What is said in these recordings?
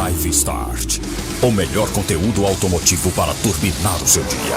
Drive Start, o melhor conteúdo automotivo para turbinar o seu dia.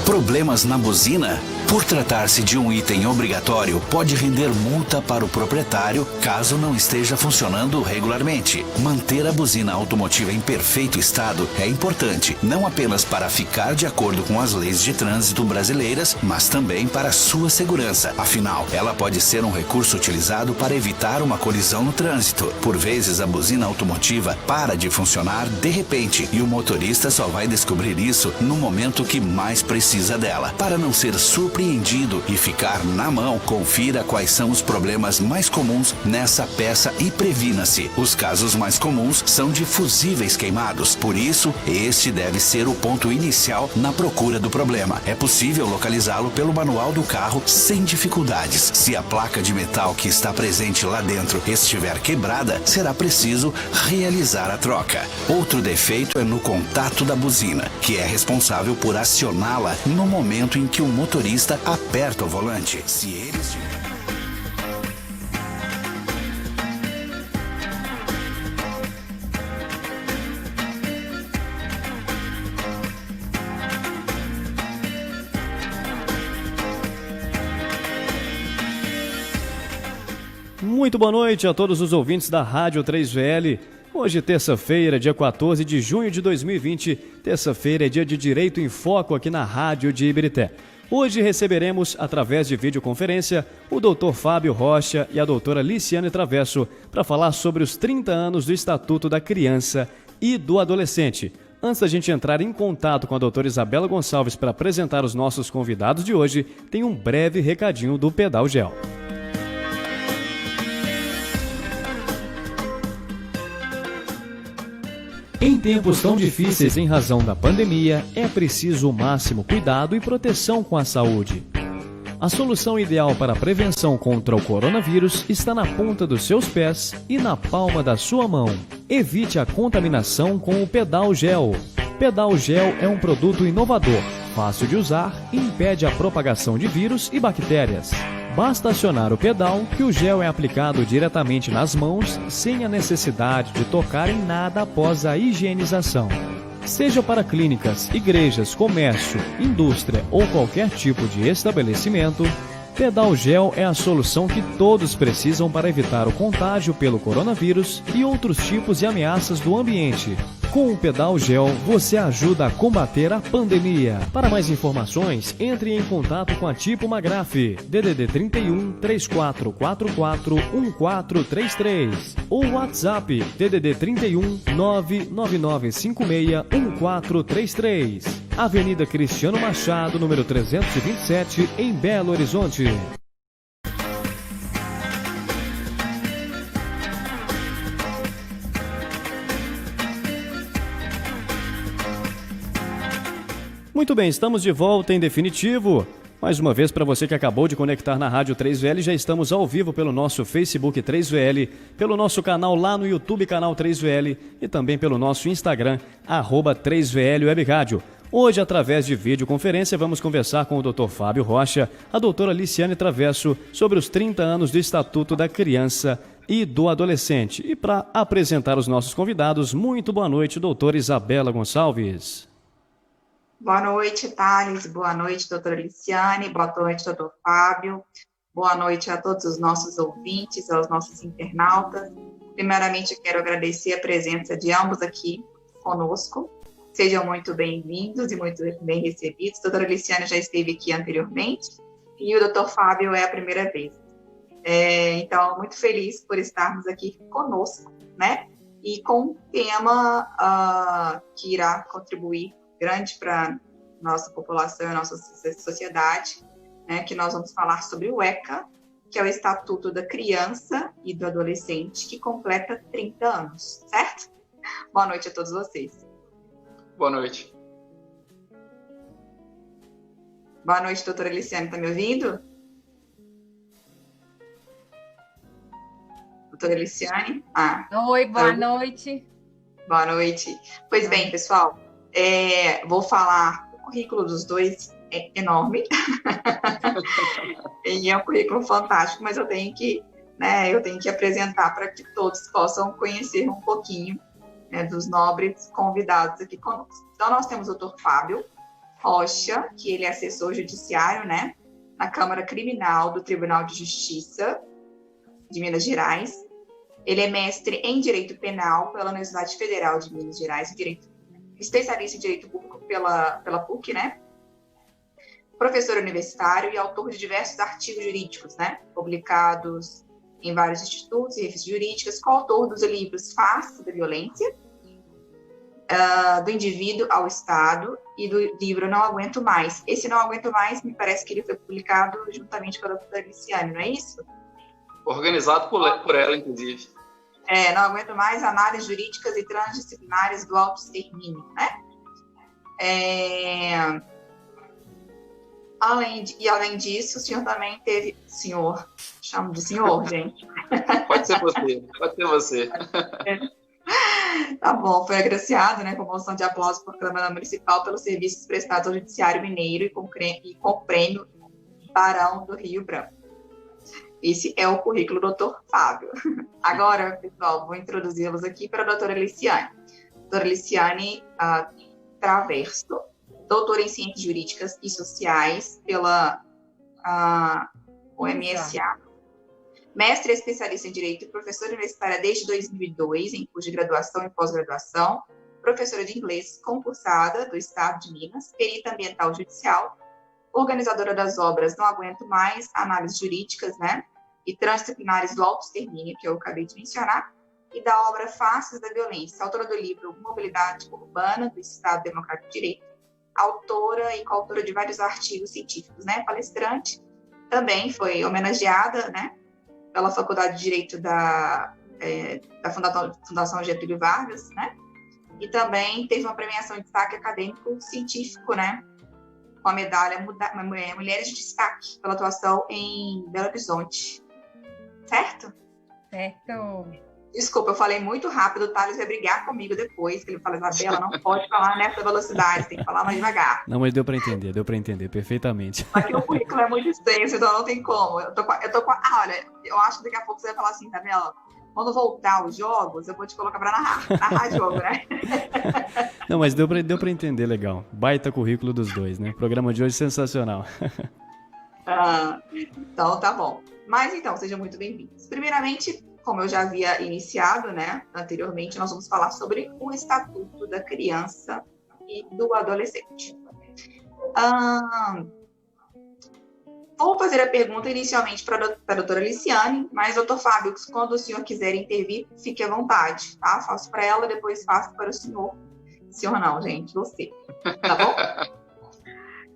Problemas na buzina? Por tratar-se de um item obrigatório, pode render multa para o proprietário caso não esteja funcionando regularmente. Manter a buzina automotiva em perfeito estado é importante, não apenas para ficar de acordo com as leis de trânsito brasileiras, mas também para sua segurança. Afinal, ela pode ser um recurso utilizado para evitar uma colisão no trânsito. Por vezes, a buzina automotiva para de funcionar de repente e o motorista só vai descobrir isso no momento que mais precisa dela. Para não ser surpreendido e ficar na mão, confira quais são os problemas mais comuns nessa peça e previna-se. Os casos mais comuns são de fusíveis queimados, por isso, este deve ser o ponto inicial na procura do problema. É possível localizá-lo pelo manual do carro sem dificuldades. Se a placa de metal que está presente lá dentro estiver quebrada, será preciso realizar a troca. Outro defeito é no contato da buzina, que é responsável por acioná-la no momento em que o motorista aperta o volante. Se eles... Muito boa noite a todos os ouvintes da Rádio 3VL. Hoje, terça-feira, dia 14 de junho de 2020. Terça-feira é dia de Direito em Foco aqui na Rádio de Ibirité. Hoje receberemos, através de videoconferência, o Dr. Fábio Rocha e a doutora Liciane Travesso para falar sobre os 30 anos do Estatuto da Criança e do Adolescente. Antes da gente entrar em contato com a doutora Isabela Gonçalves para apresentar os nossos convidados de hoje, tem um breve recadinho do Pedal Gel. Em tempos tão difíceis em razão da pandemia, é preciso o máximo cuidado e proteção com a saúde. A solução ideal para a prevenção contra o coronavírus está na ponta dos seus pés e na palma da sua mão. Evite a contaminação com o Pedal Gel. Pedal Gel é um produto inovador, fácil de usar e impede a propagação de vírus e bactérias. Basta acionar o pedal que o gel é aplicado diretamente nas mãos sem a necessidade de tocar em nada após a higienização. Seja para clínicas, igrejas, comércio, indústria ou qualquer tipo de estabelecimento, Pedal Gel é a solução que todos precisam para evitar o contágio pelo coronavírus e outros tipos de ameaças do ambiente. Com o Pedal Gel, você ajuda a combater a pandemia. Para mais informações, entre em contato com a Tipo Magraf, DDD 31 3444 1433 ou WhatsApp DDD 31 99956 1433. Avenida Cristiano Machado, número 327, em Belo Horizonte. Muito bem, estamos de volta em definitivo. Mais uma vez, para você que acabou de conectar na Rádio 3VL, já estamos ao vivo pelo nosso Facebook 3VL, pelo nosso canal lá no YouTube, canal 3VL, e também pelo nosso Instagram, @3VL Web Rádio. Hoje, através de videoconferência, vamos conversar com o Dr. Fábio Rocha, a doutora Liciane Travesso, sobre os 30 anos do Estatuto da Criança e do Adolescente. E para apresentar os nossos convidados, muito boa noite, doutora Isabela Gonçalves. Boa noite, Thales. Boa noite, doutora Liciane. Boa noite, doutor Fábio. Boa noite a todos os nossos ouvintes, aos nossos internautas. Primeiramente, quero agradecer a presença de ambos aqui conosco. Sejam muito bem-vindos e muito bem recebidos. A doutora Liciane já esteve aqui anteriormente e o doutor Fábio é a primeira vez. Então, muito feliz por estarmos aqui conosco, né? E com um tema que irá contribuir grande para nossa população e nossa sociedade, né, que nós vamos falar sobre o ECA, que é o Estatuto da Criança e do Adolescente, que completa 30 anos, certo? Boa noite a todos vocês. Boa noite. Boa noite, doutora Liciane, está me ouvindo? Doutora Liciane? Oi, boa noite. Boa noite. Pois bem, pessoal, vou falar, o currículo dos dois é enorme, e é um currículo fantástico, mas eu tenho que apresentar para que todos possam conhecer um pouquinho né, dos nobres convidados aqui conosco. Então, nós temos o doutor Fábio Rocha, que ele é assessor judiciário, né, na Câmara Criminal do Tribunal de Justiça de Minas Gerais. Ele é mestre em Direito Penal pela Universidade Federal de Minas Gerais, especialista em Direito Público pela PUC, né? Professor universitário e autor de diversos artigos jurídicos, né? Publicados em vários institutos e revistas jurídicas, coautor dos livros Face da Violência, do Indivíduo ao Estado, e do livro Não Aguento Mais. Esse Não Aguento Mais, me parece que ele foi publicado juntamente com a doutora Liciane, não é isso? Organizado por ela, inclusive. Não Aguento Mais, Análises Jurídicas e Transdisciplinares do Autoextermínio, né? Além disso, o senhor também teve... Senhor, chamo de senhor, gente. Pode ser você. Tá bom, foi agraciado, né, com moção de aplauso por Câmara Municipal pelos serviços prestados ao Judiciário Mineiro e com o prêmio Barão do Rio Branco. Esse é o currículo do Dr. Fábio. Agora, pessoal, vou introduzi-los aqui para a doutora Liciane. Doutora Liciane Traverso, doutora em Ciências Jurídicas e Sociais pela UMSA, mestre especialista em Direito e professora universitária desde 2002, em curso de graduação e pós-graduação, professora de inglês concursada do Estado de Minas, perita ambiental judicial, organizadora das obras Não Aguento Mais, Análises Jurídicas, né, e Transdisciplinares do Autoextermínio, que eu acabei de mencionar, e da obra Faces da Violência, autora do livro Mobilidade Urbana do Estado Democrático de Direito, autora e coautora de vários artigos científicos, né, palestrante, também foi homenageada, né, pela Faculdade de Direito da Fundação Getúlio Vargas, né, e também teve uma premiação de destaque acadêmico científico, né, com a medalha Mulheres de Destaque, pela atuação em Belo Horizonte. Certo? Certo. Desculpa, eu falei muito rápido, o Thales vai brigar comigo depois, que ele fala, Isabela, não pode falar nessa velocidade, tem que falar mais devagar. Não, mas deu para entender perfeitamente. Aqui o currículo é muito extenso, então não tem como. Olha, eu acho que daqui a pouco você vai falar assim, Isabela, quando voltar os jogos, eu vou te colocar para narrar jogo, né? Não, mas deu pra entender legal. Baita currículo dos dois, né? O programa de hoje sensacional. Então, tá bom. Mas, então, sejam muito bem-vindos. Primeiramente, como eu já havia iniciado, né, anteriormente, nós vamos falar sobre o Estatuto da Criança e do Adolescente. Vou fazer a pergunta inicialmente para a doutora Liciane, mas, doutor Fábio, quando o senhor quiser intervir, fique à vontade, tá? Faço para ela, depois faço para o senhor. Senhor não, gente, você. Tá bom?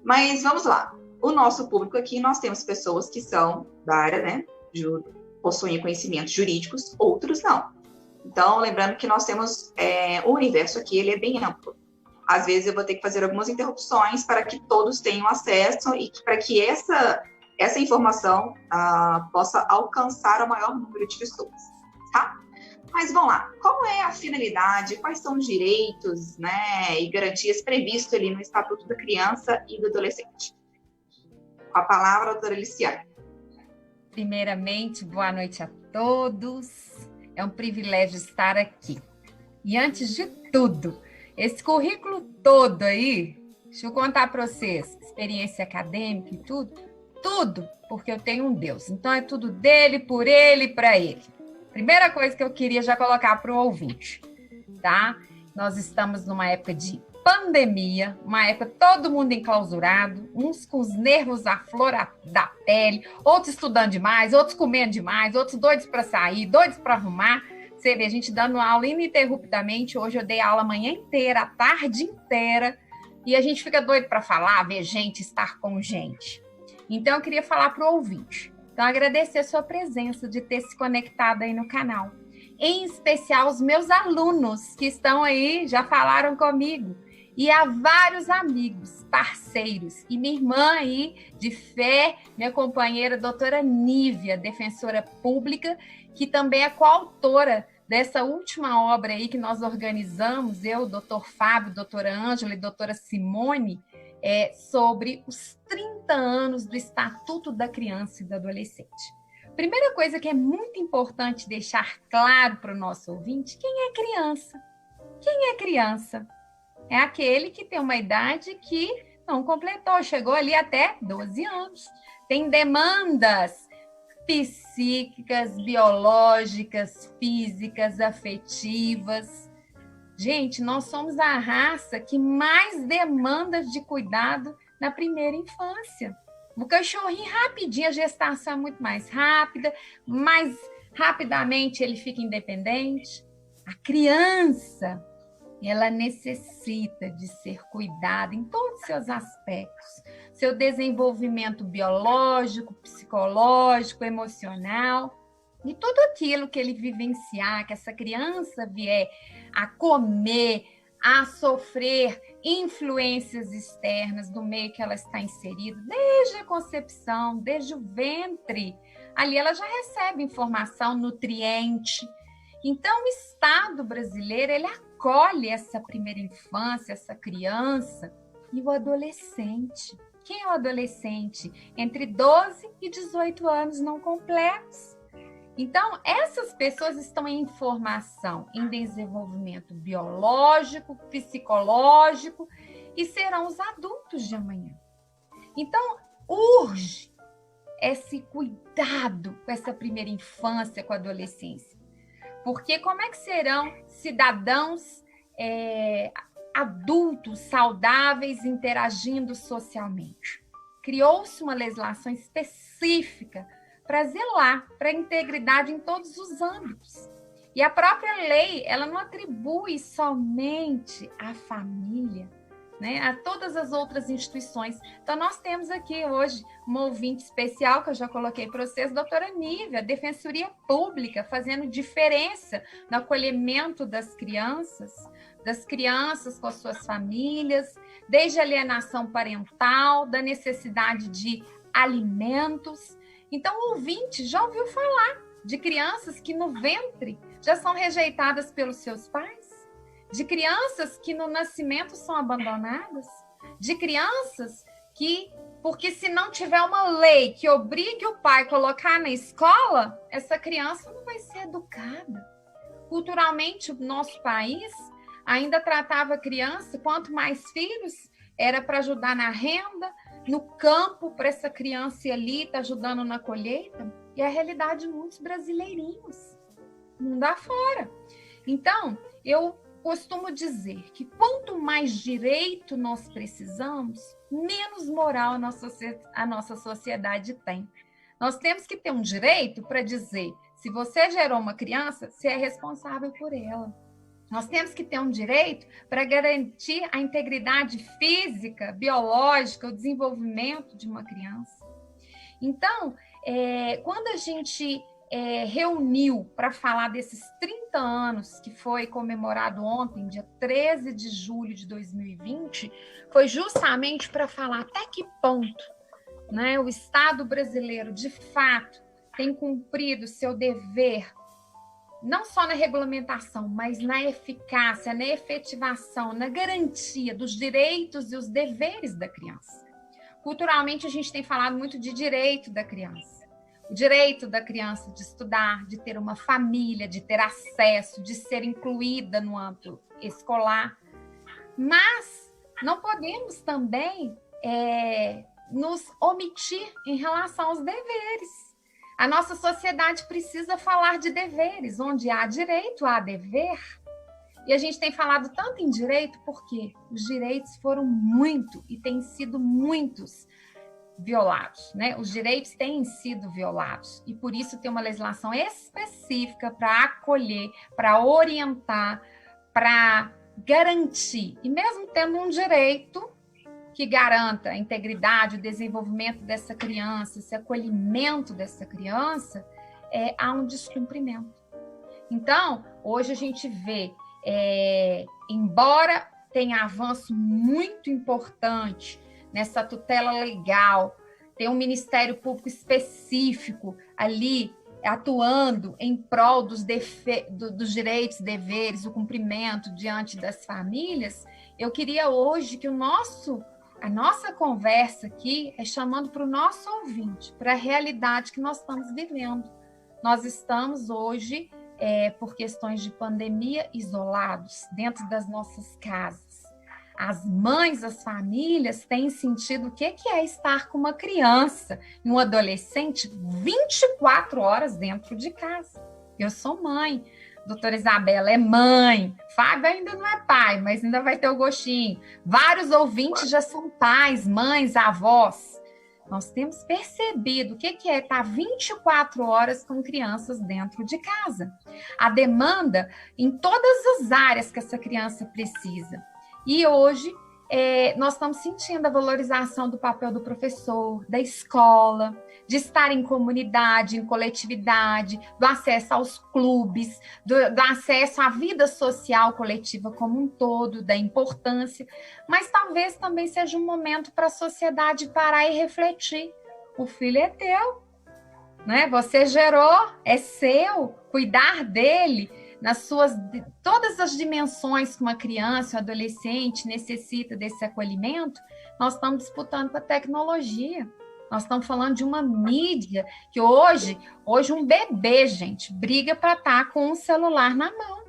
Mas vamos lá. O nosso público aqui, nós temos pessoas que são da área, né, possuem conhecimentos jurídicos, outros não. Então, lembrando que nós temos o universo aqui, ele é bem amplo. Às vezes eu vou ter que fazer algumas interrupções para que todos tenham acesso e para que essa informação possa alcançar o maior número de pessoas, tá? Mas vamos lá, qual é a finalidade, quais são os direitos, né, e garantias previstos ali no Estatuto da Criança e do Adolescente? Com a palavra, a doutora Liciane. Primeiramente, boa noite a todos. É um privilégio estar aqui. E antes de tudo, esse currículo todo aí, deixa eu contar para vocês, experiência acadêmica e tudo, porque eu tenho um Deus. Então é tudo dele, por ele e para ele. Primeira coisa que eu queria já colocar para o ouvinte, tá? Nós estamos numa época de pandemia, uma época todo mundo enclausurado, uns com os nervos à flor da pele, outros estudando demais, outros comendo demais, outros doidos para sair, doidos para arrumar. Você vê, a gente dando aula ininterruptamente. Hoje eu dei aula a manhã inteira, a tarde inteira, e a gente fica doido para falar, ver gente, estar com gente. Então eu queria falar para o ouvinte. Então, agradecer a sua presença, de ter se conectado aí no canal. Em especial os meus alunos que estão aí, já falaram comigo. E há vários amigos, parceiros. E minha irmã aí, de fé, minha companheira, doutora Nívia, defensora pública, que também é coautora dessa última obra aí que nós organizamos, eu, doutor Fábio, doutora Ângela e doutora Simone, sobre os 30 anos do Estatuto da Criança e do Adolescente. Primeira coisa que é muito importante deixar claro para o nosso ouvinte, quem é criança? Quem é criança? É aquele que tem uma idade que não completou, chegou ali até 12 anos. Tem demandas psíquicas, biológicas, físicas, afetivas. Gente, nós somos a raça que mais demanda de cuidado na primeira infância. O cachorrinho, rapidinho, a gestação é muito mais rápida, mais rapidamente ele fica independente. A criança, ela necessita de ser cuidada em todos os seus aspectos. Seu desenvolvimento biológico, psicológico, emocional, e tudo aquilo que ele vivenciar, que essa criança vier a comer, a sofrer influências externas do meio que ela está inserida, desde a concepção, desde o ventre, ali ela já recebe informação, nutriente. Então, o Estado brasileiro, ele acolhe essa primeira infância, essa criança e o adolescente. Quem é o adolescente? Entre 12 e 18 anos não completos. Então, essas pessoas estão em formação, em desenvolvimento biológico, psicológico e serão os adultos de amanhã. Então, urge esse cuidado com essa primeira infância, com a adolescência. Porque como é que serão cidadãos adultos, saudáveis, interagindo socialmente? Criou-se uma legislação específica para zelar para a integridade em todos os âmbitos. E a própria lei, ela não atribui somente à família, né, a todas as outras instituições. Então, nós temos aqui hoje uma ouvinte especial, que eu já coloquei para vocês, doutora Nívia, Defensoria Pública, fazendo diferença no acolhimento das crianças com as suas famílias, desde a alienação parental, da necessidade de alimentos. Então, o ouvinte já ouviu falar de crianças que no ventre já são rejeitadas pelos seus pais? De crianças que no nascimento são abandonadas? De crianças que, porque se não tiver uma lei que obrigue o pai a colocar na escola, essa criança não vai ser educada. Culturalmente, o nosso país ainda tratava a criança, quanto mais filhos, era para ajudar na renda, no campo, para essa criança ir ali, tá ajudando na colheita. E a realidade de muitos brasileirinhos, mundo afora. Então, eu costumo dizer que quanto mais direito nós precisamos, menos moral a nossa sociedade tem. Nós temos que ter um direito para dizer, se você gerou uma criança, você é responsável por ela. Nós temos que ter um direito para garantir a integridade física, biológica, o desenvolvimento de uma criança. Então, quando a gente reuniu para falar desses 30 anos que foi comemorado ontem, dia 13 de julho de 2020, foi justamente para falar até que ponto, né, o Estado brasileiro, de fato, tem cumprido seu dever, não só na regulamentação, mas na eficácia, na efetivação, na garantia dos direitos e os deveres da criança. Culturalmente, a gente tem falado muito de direito da criança. O direito da criança de estudar, de ter uma família, de ter acesso, de ser incluída no âmbito escolar. Mas não podemos também nos omitir em relação aos deveres. A nossa sociedade precisa falar de deveres, onde há direito, há dever. E a gente tem falado tanto em direito porque os direitos foram muito e têm sido muitos violados, né? Os direitos têm sido violados e por isso tem uma legislação específica para acolher, para orientar, para garantir. E mesmo tendo um direito que garanta a integridade, o desenvolvimento dessa criança, esse acolhimento dessa criança, há um descumprimento. Então, hoje a gente vê, embora tenha avanço muito importante nessa tutela legal, tem um Ministério Público específico ali atuando em prol dos direitos, deveres, o cumprimento diante das famílias, eu queria hoje que a nossa conversa aqui é chamando para o nosso ouvinte, para a realidade que nós estamos vivendo. Nós estamos hoje por questões de pandemia, isolados dentro das nossas casas. As mães, as famílias têm sentido o que é estar com uma criança e um adolescente 24 horas dentro de casa. Eu sou mãe, doutora Isabela é mãe, Fábio ainda não é pai, mas ainda vai ter o gostinho. Vários ouvintes já são pais, mães, avós. Nós temos percebido o que é estar 24 horas com crianças dentro de casa. A demanda em todas as áreas que essa criança precisa. E hoje nós estamos sentindo a valorização do papel do professor, da escola, de estar em comunidade, em coletividade, do acesso aos clubes, do acesso à vida social coletiva como um todo, da importância. Mas talvez também seja um momento para a sociedade parar e refletir. O filho é teu, né? Você gerou, é seu, cuidar dele nas todas as dimensões que uma criança, um adolescente necessita desse acolhimento. Nós estamos disputando com a tecnologia. Nós estamos falando de uma mídia que hoje um bebê, gente, briga para estar com um celular na mão.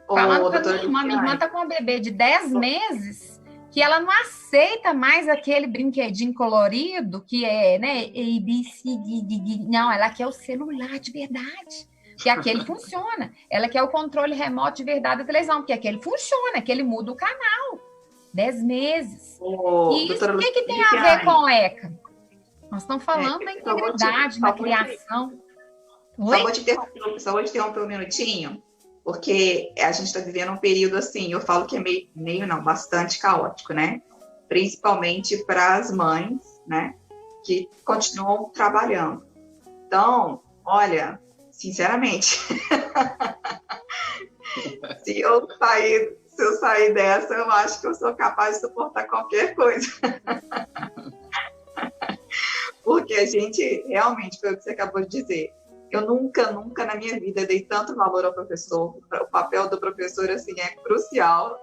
Falando para minha irmã está com uma bebê de 10 meses, que ela não aceita mais aquele brinquedinho colorido, que é, né, A, B, C, D, D. Não, ela quer o celular de verdade. Que aquele funciona. Ela quer o controle remoto de verdade da televisão, porque aquele funciona, aquele muda o canal. 10 meses. E isso, o que tem a ver com ECA? Nós estamos falando da integridade, da criação. Só vou te interromper um minutinho, porque a gente está vivendo um período assim, eu falo que é bastante caótico, né? Principalmente para as mães, né? Que continuam trabalhando. Então, olha, sinceramente, se eu sair dessa, eu acho que eu sou capaz de suportar qualquer coisa. Porque a gente, realmente, foi o que você acabou de dizer, eu nunca na minha vida dei tanto valor ao professor. O papel do professor, assim, é crucial.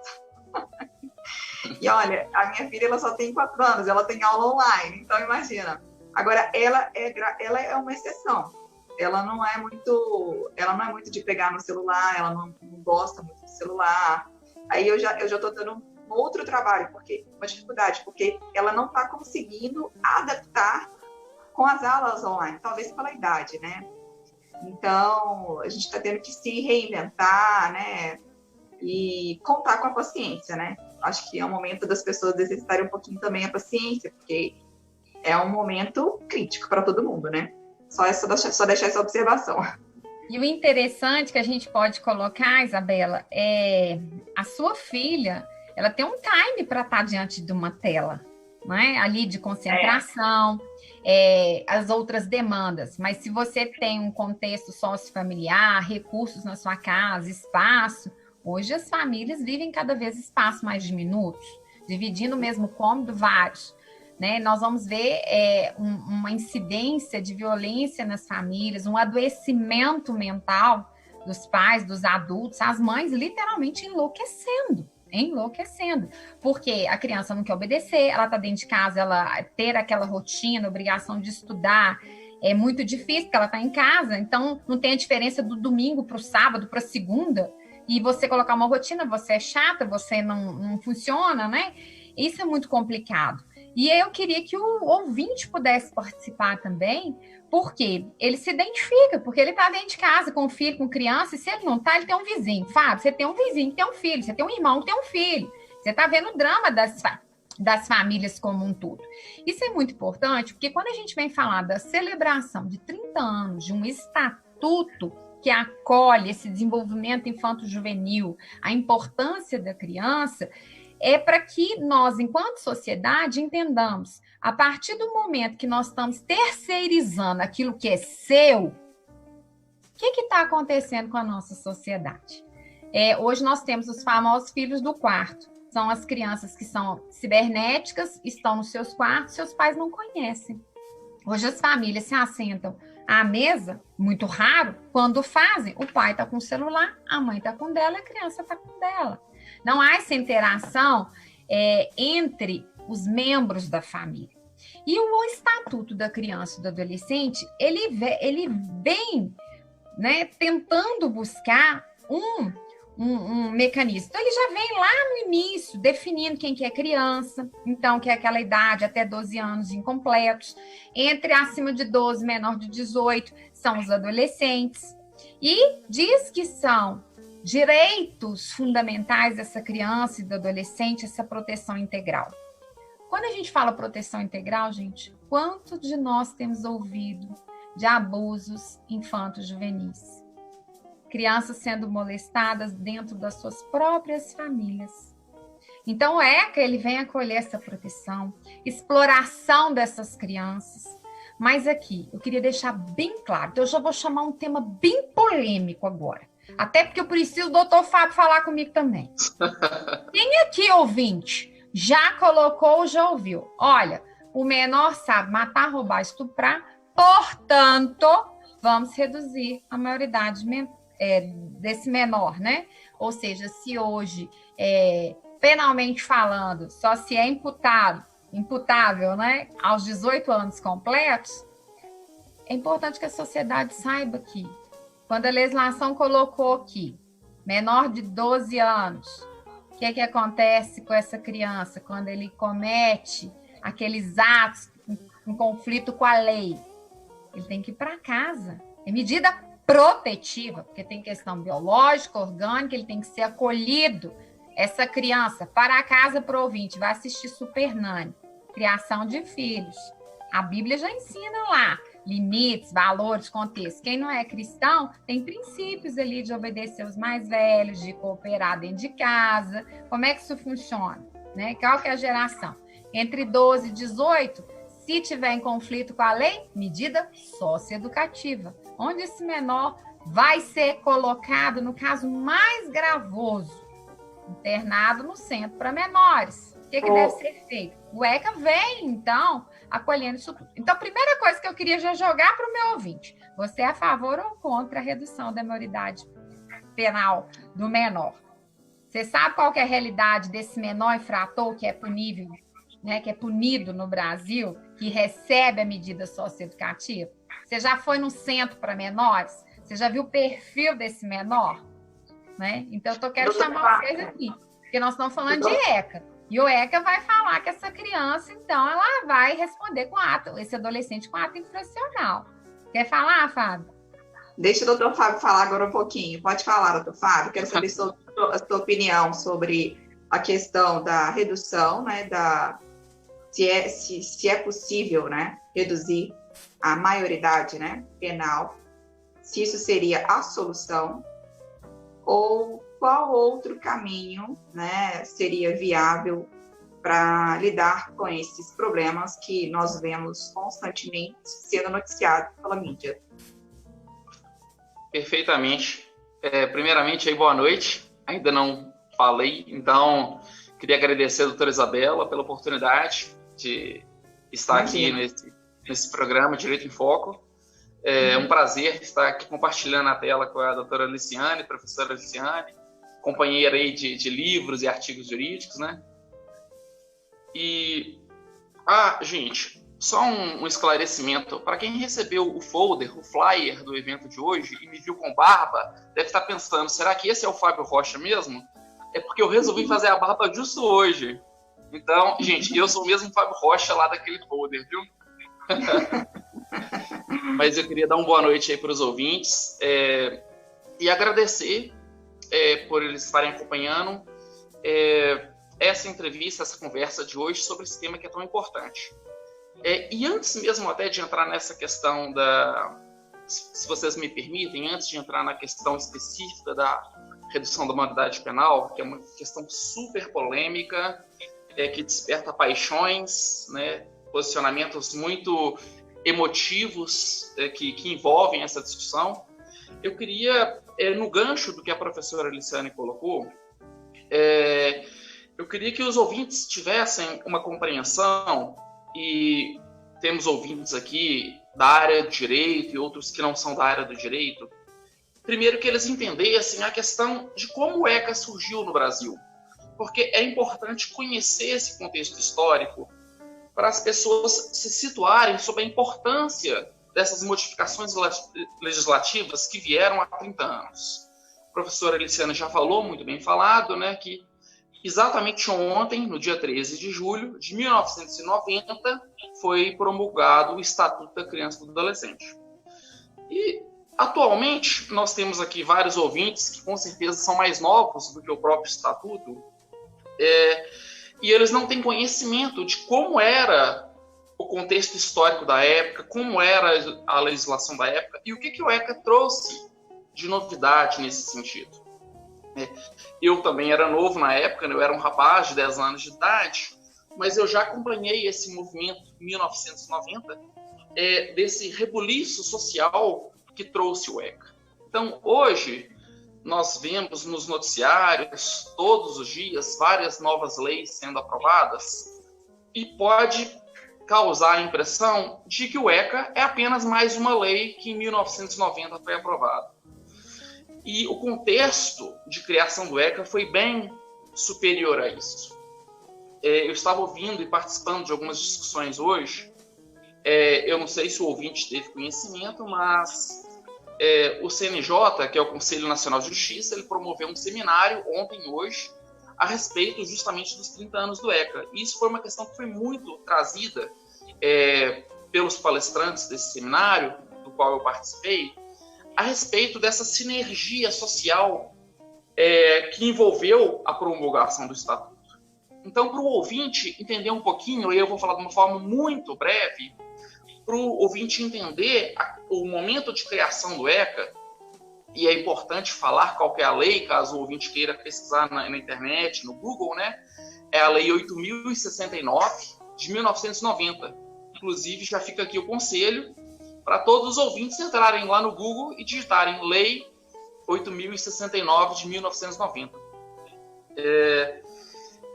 E olha, a minha filha, ela só tem 4 anos, ela tem aula online, então imagina. Agora, ela é uma exceção. Ela não é muito de pegar no celular, ela não gosta muito do celular. Aí eu já estou dando um outro trabalho, uma dificuldade, porque ela não está conseguindo adaptar com as aulas online, talvez pela idade, né? Então, a gente está tendo que se reinventar, né? E contar com a paciência, né? Acho que é um momento das pessoas exercitarem um pouquinho também a paciência, porque é um momento crítico para todo mundo, né? Só deixar essa observação. E o interessante que a gente pode colocar, Isabela, é a sua filha, ela tem um time para estar diante de uma tela, né? Ali de concentração, as outras demandas. Mas se você tem um contexto sociofamiliar, recursos na sua casa, espaço, hoje as famílias vivem cada vez espaço mais diminutos, dividindo o mesmo cômodo vários. Né? Nós vamos ver uma incidência de violência nas famílias, um adoecimento mental dos pais, dos adultos, as mães literalmente enlouquecendo, porque a criança não quer obedecer, ela está dentro de casa, ela ter aquela rotina, obrigação de estudar, é muito difícil, porque ela está em casa, então não tem a diferença do domingo para o sábado, para a segunda, e você colocar uma rotina, você é chata, você não funciona, né? Isso é muito complicado. E eu queria que o ouvinte pudesse participar também, porque ele se identifica, porque ele está dentro de casa com o filho, com criança, e se ele não está, ele tem um vizinho. Fábio, você tem um vizinho que tem um filho, você tem um irmão que tem um filho. Você está vendo o drama das famílias como um todo. Isso é muito importante, porque quando a gente vem falar da celebração de 30 anos de um estatuto que acolhe esse desenvolvimento infanto-juvenil, a importância da criança, é para que nós, enquanto sociedade, entendamos, a partir do momento que nós estamos terceirizando aquilo que é seu, o que está acontecendo com a nossa sociedade? Hoje nós temos os famosos filhos do quarto. São as crianças que são cibernéticas, estão nos seus quartos, seus pais não conhecem. Hoje as famílias se assentam à mesa, muito raro, quando fazem, o pai está com o celular, a mãe está com dela, a criança está com dela. Não há essa interação entre os membros da família. E o Estatuto da Criança e do Adolescente, ele vem né, tentando buscar um mecanismo. Então, ele já vem lá no início, definindo quem que é criança, então, que é aquela idade até 12 anos incompletos, entre acima de 12, menor de 18, são os adolescentes, e diz que são direitos fundamentais dessa criança e do adolescente, essa proteção integral. Quando a gente fala proteção integral, gente, quanto de nós temos ouvido de abusos infantos juvenis? Crianças sendo molestadas dentro das suas próprias famílias. Então, o ECA, ele vem acolher essa proteção, exploração dessas crianças. Mas aqui, eu queria deixar bem claro, então eu já vou chamar um tema bem polêmico agora. Até porque eu preciso do doutor Fábio falar comigo também. Quem aqui, ouvinte, já colocou, já ouviu? Olha, o menor sabe matar, roubar, estuprar, portanto, vamos reduzir a maioridade desse menor, né? Ou seja, se hoje, penalmente falando, só se é imputável, né, aos 18 anos completos, é importante que a sociedade saiba que, quando a legislação colocou aqui, menor de 12 anos, o que acontece com essa criança quando ele comete aqueles atos em conflito com a lei? Ele tem que ir para casa. É medida protetiva, porque tem questão biológica, orgânica, ele tem que ser acolhido. Essa criança, para a casa pro ouvinte, vai assistir Super Nani, criação de filhos. A Bíblia já ensina lá, limites, valores, contexto. Quem não é cristão tem princípios ali de obedecer os mais velhos, de cooperar dentro de casa. Como é que isso funciona? Né? Qual que é a geração? Entre 12 e 18, se tiver em conflito com a lei, medida socioeducativa, onde esse menor vai ser colocado, no caso mais gravoso, internado no centro para menores. O que deve ser feito? O ECA vem, então, acolhendo isso tudo. Então, a primeira coisa que eu queria já jogar para o meu ouvinte, você é a favor ou contra a redução da maioridade penal do menor? Você sabe qual que é a realidade desse menor infrator que é punível, né, que é punido no Brasil, que recebe a medida socioeducativa? Você já foi no centro para menores? Você já viu o perfil desse menor? Né? Então, eu quero chamar vocês aqui, porque nós estamos falando de ECA. E o ECA vai falar que essa criança, então, ela vai responder com ato, esse adolescente com ato infracional. Quer falar, Fábio? Deixa o doutor Fábio falar agora um pouquinho. Pode falar, doutor Fábio. Quero saber a sua opinião sobre a questão da redução, né, se é possível, né, reduzir a maioridade, né, penal, se isso seria a solução, ou qual outro caminho, né, seria viável para lidar com esses problemas que nós vemos constantemente sendo noticiados pela mídia. Perfeitamente. Primeiramente, aí, boa noite. Ainda não falei, então queria agradecer a doutora Isabela pela oportunidade de estar aqui nesse programa Direito em Foco. É um prazer estar aqui compartilhando a tela com a doutora Liciane, professora Liciane, companheira aí de livros e artigos jurídicos, né? E, gente, só um esclarecimento. Para quem recebeu o folder, o flyer do evento de hoje e me viu com barba, deve estar pensando, será que esse é o Fábio Rocha mesmo? É porque eu resolvi fazer a barba justo hoje. Então, gente, eu sou o mesmo Fábio Rocha lá daquele folder, viu? Mas eu queria dar uma boa noite aí para os ouvintes e agradecer por eles estarem acompanhando essa entrevista, essa conversa de hoje sobre esse tema que é tão importante. E antes mesmo até de entrar nessa questão se vocês me permitem, antes de entrar na questão específica da redução da maioridade penal, que é uma questão super polêmica, que desperta paixões, né, posicionamentos muito emotivos que envolvem essa discussão, eu queria, no gancho do que a professora Liciane colocou, eu queria que os ouvintes tivessem uma compreensão, e temos ouvintes aqui da área do direito e outros que não são da área do direito, primeiro que eles entendessem a questão de como o ECA surgiu no Brasil, porque é importante conhecer esse contexto histórico para as pessoas se situarem sobre a importância dessas modificações legislativas que vieram há 30 anos. A professora Eliciane já falou, muito bem falado, né, que exatamente ontem, no dia 13 de julho de 1990, foi promulgado o Estatuto da Criança e do Adolescente. E, atualmente, nós temos aqui vários ouvintes que, com certeza, são mais novos do que o próprio Estatuto, e eles não têm conhecimento de como era o contexto histórico da época, como era a legislação da época, e o que o ECA trouxe de novidade nesse sentido. Eu também era novo na época, né? Eu era um rapaz de 10 anos de idade, mas eu já acompanhei esse movimento em 1990, desse rebuliço social que trouxe o ECA. Então, hoje, nós vemos nos noticiários, todos os dias, várias novas leis sendo aprovadas, e pode causar a impressão de que o ECA é apenas mais uma lei que em 1990 foi aprovada. E o contexto de criação do ECA foi bem superior a isso. Eu estava ouvindo e participando de algumas discussões hoje. Eu não sei se o ouvinte teve conhecimento, mas o CNJ, que é o Conselho Nacional de Justiça, ele promoveu um seminário ontem e hoje a respeito justamente dos 30 anos do ECA. E isso foi uma questão que foi muito trazida pelos palestrantes desse seminário, do qual eu participei, a respeito dessa sinergia social que envolveu a promulgação do Estatuto. Então, para o ouvinte entender um pouquinho, e eu vou falar de uma forma muito breve, para o ouvinte entender o momento de criação do ECA, e é importante falar qual que é a lei, caso o ouvinte queira pesquisar na internet, no Google, né? É a Lei 8.069, de 1990. Inclusive, já fica aqui o conselho para todos os ouvintes entrarem lá no Google e digitarem Lei 8.069 de 1990.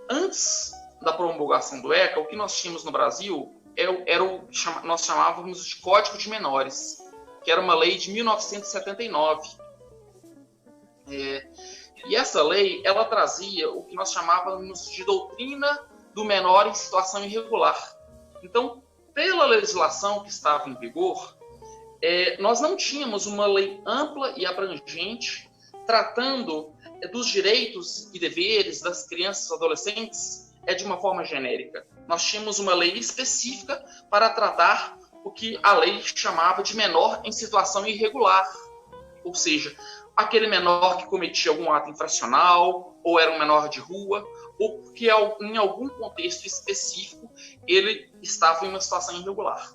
Antes da promulgação do ECA, o que nós tínhamos no Brasil era o que nós chamávamos de Código de Menores, que era uma lei de 1979. E essa lei, ela trazia o que nós chamávamos de doutrina do menor em situação irregular. Então, pela legislação que estava em vigor, nós não tínhamos uma lei ampla e abrangente tratando dos direitos e deveres das crianças e adolescentes de uma forma genérica. Nós tínhamos uma lei específica para tratar o que a lei chamava de menor em situação irregular, ou seja, aquele menor que cometia algum ato infracional, ou era um menor de rua, ou que em algum contexto específico ele estava em uma situação irregular.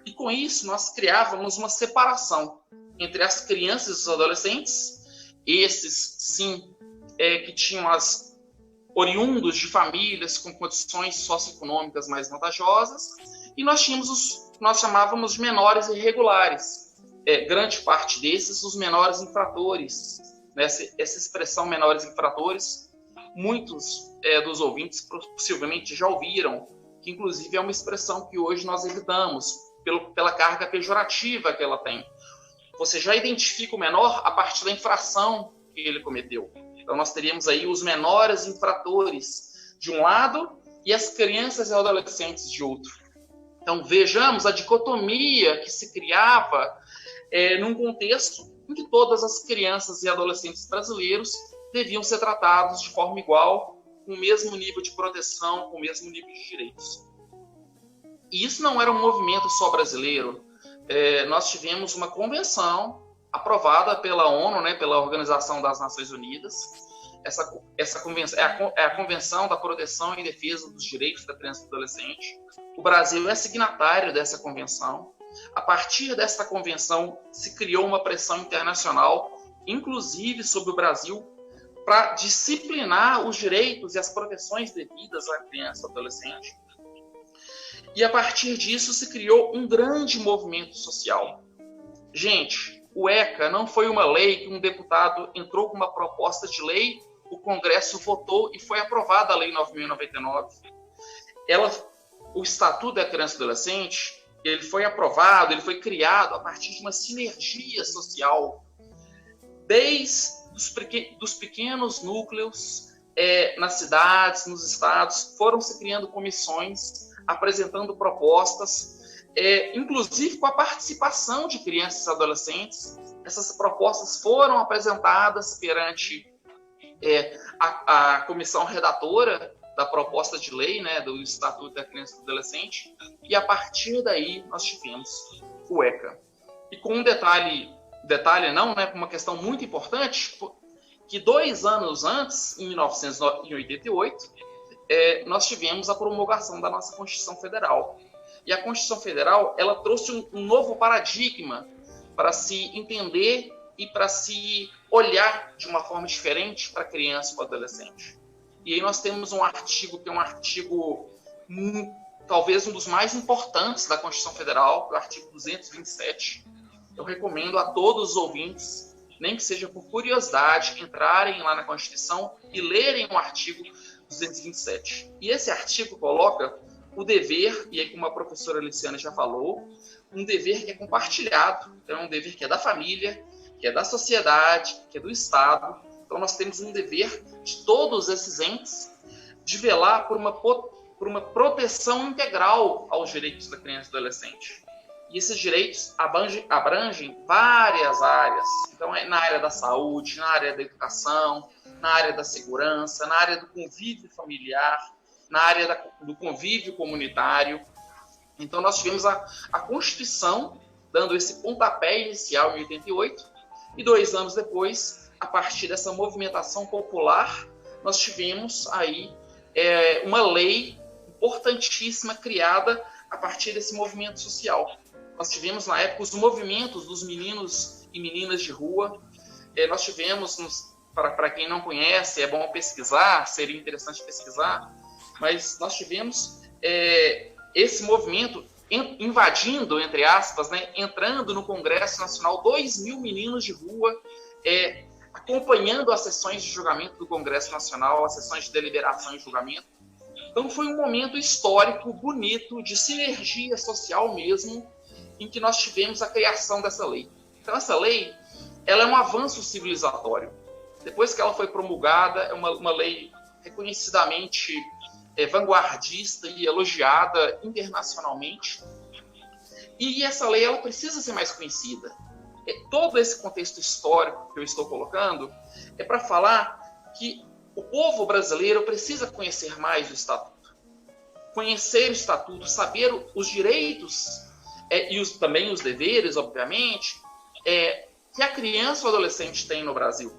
E com isso nós criávamos uma separação entre as crianças e os adolescentes, esses sim que tinham oriundos de famílias com condições socioeconômicas mais vantajosas, e nós tínhamos nós chamávamos de menores irregulares. Grande parte desses, os menores infratores. Né? Essa expressão menores infratores, muitos dos ouvintes possivelmente já ouviram, que inclusive é uma expressão que hoje nós evitamos, pela carga pejorativa que ela tem. Você já identifica o menor a partir da infração que ele cometeu. Então nós teríamos aí os menores infratores de um lado e as crianças e adolescentes de outro. Então vejamos a dicotomia que se criava num contexto em que todas as crianças e adolescentes brasileiros deviam ser tratados de forma igual, com o mesmo nível de proteção, com o mesmo nível de direitos. E isso não era um movimento só brasileiro. Nós tivemos uma convenção aprovada pela ONU, né, pela Organização das Nações Unidas. Essa convenção é a Convenção da Proteção e Defesa dos Direitos da Criança e do Adolescente. O Brasil é signatário dessa convenção. A partir dessa convenção se criou uma pressão internacional, inclusive sobre o Brasil, para disciplinar os direitos e as proteções devidas à criança e ao adolescente. E a partir disso se criou um grande movimento social. Gente, o ECA não foi uma lei que um deputado entrou com uma proposta de lei, o Congresso votou e foi aprovada a Lei 9.099. O Estatuto da Criança e do Adolescente, ele foi aprovado, ele foi criado a partir de uma sinergia social, desde dos pequenos núcleos nas cidades, nos estados, foram se criando comissões, apresentando propostas, inclusive com a participação de crianças e adolescentes. Essas propostas foram apresentadas perante a comissão redatora da proposta de lei, né, do Estatuto da Criança e do Adolescente, e a partir daí nós tivemos o ECA. E com um detalhe não, né, uma questão muito importante, que 2 anos antes, em 1988, nós tivemos a promulgação da nossa Constituição Federal. E a Constituição Federal, ela trouxe um novo paradigma para se entender e para se olhar de uma forma diferente para a criança e para o adolescente. E aí nós temos um artigo que é um artigo talvez um dos mais importantes da Constituição Federal, que é o artigo 227. Eu recomendo a todos os ouvintes, nem que seja por curiosidade, entrarem lá na Constituição e lerem o artigo 227. E esse artigo coloca o dever, e aí como a professora Liciane já falou, um dever que é compartilhado, então é um dever que é da família, que é da sociedade, que é do Estado. Então nós temos um dever de todos esses entes de velar por uma proteção integral aos direitos da criança e do adolescente. E esses direitos abrangem várias áreas. Então é na área da saúde, na área da educação, na área da segurança, na área do convívio familiar, na área do convívio comunitário. Então nós tivemos a Constituição dando esse pontapé inicial em 88, e 2 anos depois, a partir dessa movimentação popular, nós tivemos aí uma lei importantíssima criada a partir desse movimento social. Nós tivemos na época os movimentos dos meninos e meninas de rua. Nós tivemos, para quem não conhece, é bom pesquisar, seria interessante pesquisar, mas nós tivemos esse movimento invadindo, entre aspas, né, entrando no Congresso Nacional, 2.000 meninos de rua, acompanhando as sessões de julgamento do Congresso Nacional, as sessões de deliberação e julgamento. Então foi um momento histórico, bonito, de sinergia social mesmo, em que nós tivemos a criação dessa lei. Então essa lei, ela é um avanço civilizatório. Depois que ela foi promulgada, é uma lei reconhecidamente vanguardista e elogiada internacionalmente. E essa lei, ela precisa ser mais conhecida. Todo esse contexto histórico que eu estou colocando é para falar que o povo brasileiro precisa conhecer mais o Estatuto. Conhecer o Estatuto, saber os direitos e também os deveres, obviamente, que a criança ou adolescente tem no Brasil.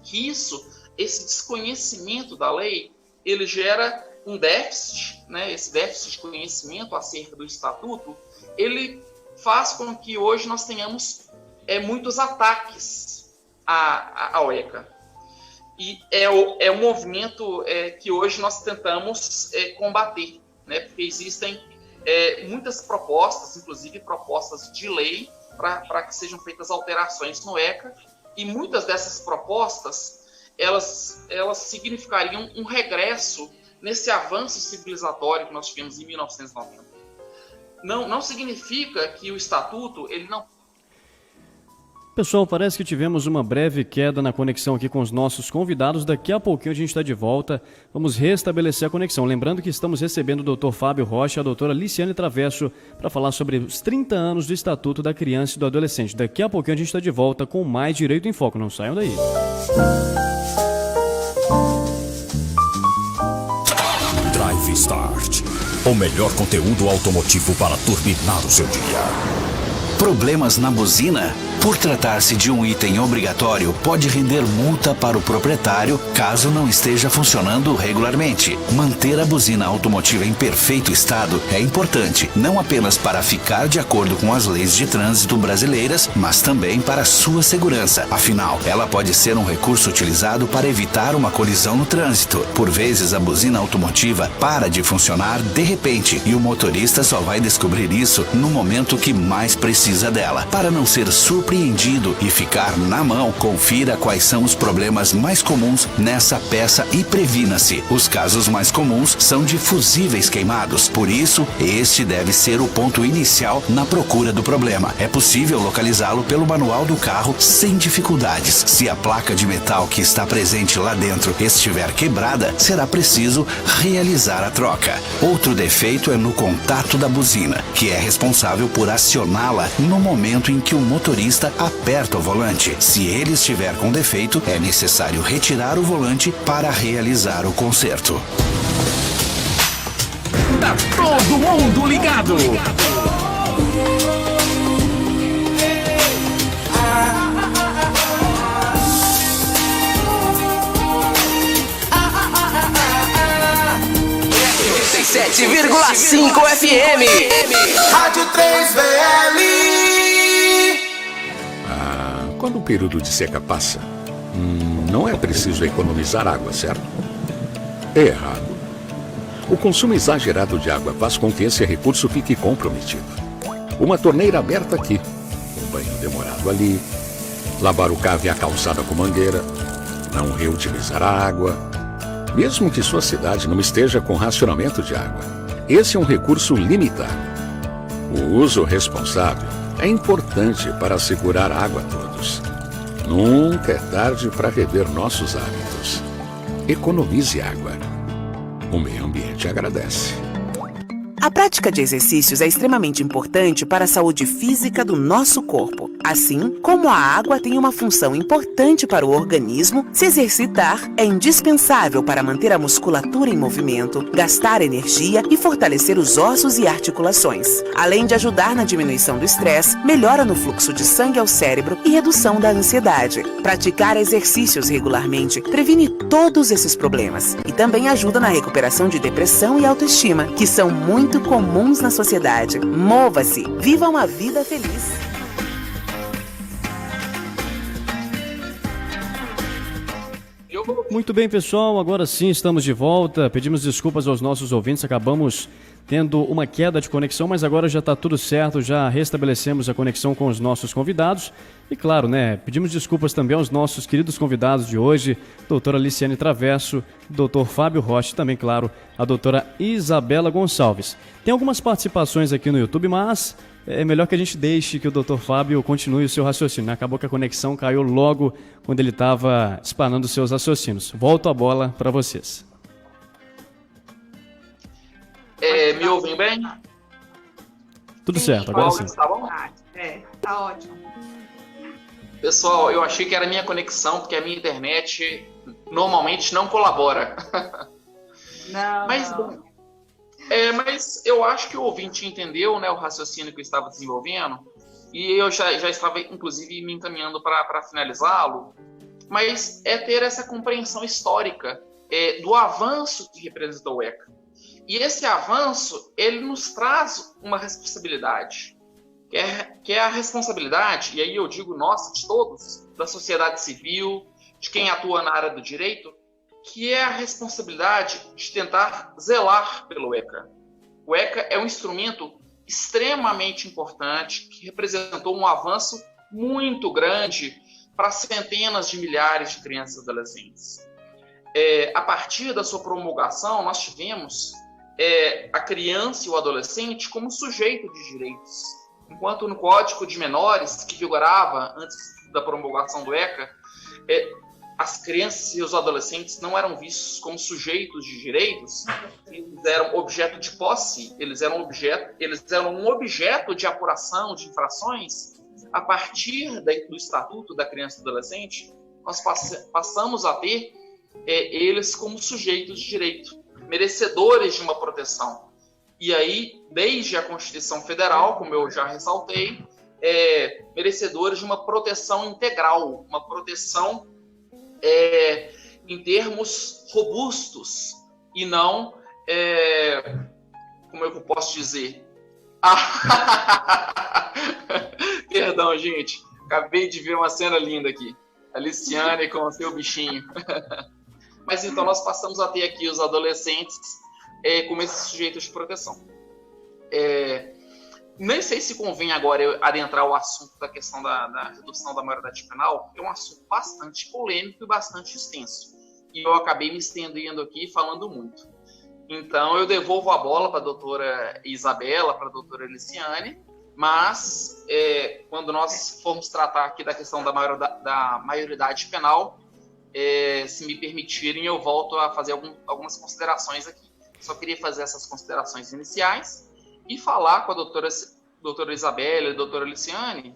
Que esse desconhecimento da lei, ele gera um déficit, né? Esse déficit de conhecimento acerca do Estatuto, ele faz com que hoje nós tenhamos muitos ataques ao ECA. E é um movimento que hoje nós tentamos combater, né? Porque existem muitas propostas, inclusive propostas de lei, para que sejam feitas alterações no ECA, e muitas dessas propostas elas significariam um regresso nesse avanço civilizatório que nós tivemos em 1990. Não significa que o Estatuto ele não... Pessoal, parece que tivemos uma breve queda na conexão aqui com os nossos convidados. Daqui a pouquinho a gente está de volta. Vamos restabelecer a conexão. Lembrando que estamos recebendo o Dr. Fábio Rocha e a doutora Liciane Travesso para falar sobre os 30 anos do Estatuto da Criança e do Adolescente. Daqui a pouquinho a gente está de volta com mais Direito em Foco. Não saiam daí. Drive Start, o melhor conteúdo automotivo para turbinar o seu dia. Problemas na buzina? Por tratar-se de um item obrigatório, pode render multa para o proprietário caso não esteja funcionando regularmente. Manter a buzina automotiva em perfeito estado é importante, não apenas para ficar de acordo com as leis de trânsito brasileiras, mas também para a sua segurança. Afinal, ela pode ser um recurso utilizado para evitar uma colisão no trânsito. Por vezes, a buzina automotiva para de funcionar de repente e o motorista só vai descobrir isso no momento que mais precisa dela. Para não ser surpreendido apreendido e ficar na mão, confira quais são os problemas mais comuns nessa peça e previna-se. Os casos mais comuns são de fusíveis queimados, por isso, este deve ser o ponto inicial na procura do problema. É possível localizá-lo pelo manual do carro sem dificuldades. Se a placa de metal que está presente lá dentro estiver quebrada, será preciso realizar a troca. Outro defeito é no contato da buzina, que é responsável por acioná-la no momento em que o motorista aperta o volante. Se ele estiver com defeito, é necessário retirar o volante para realizar o conserto. Tá todo mundo ligado! .5 FM Rádio 3VL. Quando o período de seca passa, não é preciso economizar água, certo? É errado. O consumo exagerado de água faz com que esse recurso fique comprometido. Uma torneira aberta aqui, um banho demorado ali, lavar o carro e a calçada com mangueira, não reutilizar a água, mesmo que sua cidade não esteja com racionamento de água. Esse é um recurso limitado. O uso responsável é importante para assegurar água a todos. Nunca é tarde para rever nossos hábitos. Economize água. O meio ambiente agradece. A prática de exercícios é extremamente importante para a saúde física do nosso corpo. Assim como a água tem uma função importante para o organismo, se exercitar é indispensável para manter a musculatura em movimento, gastar energia e fortalecer os ossos e articulações. Além de ajudar na diminuição do estresse, melhora no fluxo de sangue ao cérebro e redução da ansiedade. Praticar exercícios regularmente previne todos esses problemas e também ajuda na recuperação de depressão e autoestima, que são muito comuns na sociedade. Mova-se, viva uma vida feliz. Muito bem, pessoal, agora sim estamos de volta. Pedimos desculpas aos nossos ouvintes, acabamos tendo uma queda de conexão, mas agora já está tudo certo, já restabelecemos a conexão com os nossos convidados. E claro, pedimos desculpas também aos nossos queridos convidados de hoje, doutora Liciane Traverso, doutor Fábio Rocha e também, claro, a doutora Isabela Gonçalves. Tem algumas participações aqui no YouTube, mas é melhor que a gente deixe que o doutor Fábio continue o seu raciocínio. Acabou que a conexão caiu logo quando ele estava explanando os seus raciocínios. Volto a bola para vocês. Me ouvem bem? Tudo certo, agora sim. Tá bom? Tá ótimo. Pessoal, eu achei que era a minha conexão, porque a minha internet normalmente não colabora. Não, mas, não. Mas eu acho que o ouvinte entendeu, o raciocínio que eu estava desenvolvendo, e eu já estava, inclusive, me encaminhando para finalizá-lo, mas é ter essa compreensão histórica do avanço que representou o ECA. E esse avanço, ele nos traz uma responsabilidade, que é a responsabilidade, e aí eu digo nossa, de todos, da sociedade civil, de quem atua na área do direito, que é a responsabilidade de tentar zelar pelo ECA. O ECA é um instrumento extremamente importante, que representou um avanço muito grande para centenas de milhares de crianças e adolescentes. A partir da sua promulgação, nós tivemos a criança e o adolescente como sujeito de direitos. Enquanto no Código de Menores, que vigorava antes da promulgação do ECA, as crianças e os adolescentes não eram vistos como sujeitos de direitos, eles eram objeto de posse, eles eram um objeto de apuração de infrações. A partir do Estatuto da Criança e do Adolescente, nós passamos a ter eles como sujeitos de direito, merecedores de uma proteção. E aí, desde a Constituição Federal, como eu já ressaltei, merecedores de uma proteção integral, uma proteção em termos robustos, e não, como é que eu posso dizer? Perdão, gente, acabei de ver uma cena linda aqui, a Liciane com o seu bichinho. Mas então nós passamos a ter aqui os adolescentes como esses sujeitos de proteção. Nem sei se convém agora eu adentrar o assunto da questão da redução da maioridade penal, porque é um assunto bastante polêmico e bastante extenso. E eu acabei me estendendo aqui falando muito. Então, eu devolvo a bola para a doutora Isabela, para a doutora Eliciane, mas quando nós formos tratar aqui da questão da maioridade penal, se me permitirem, eu volto a fazer algumas considerações aqui. Só queria fazer essas considerações iniciais e falar com a doutora Isabela e a doutora Eliciane,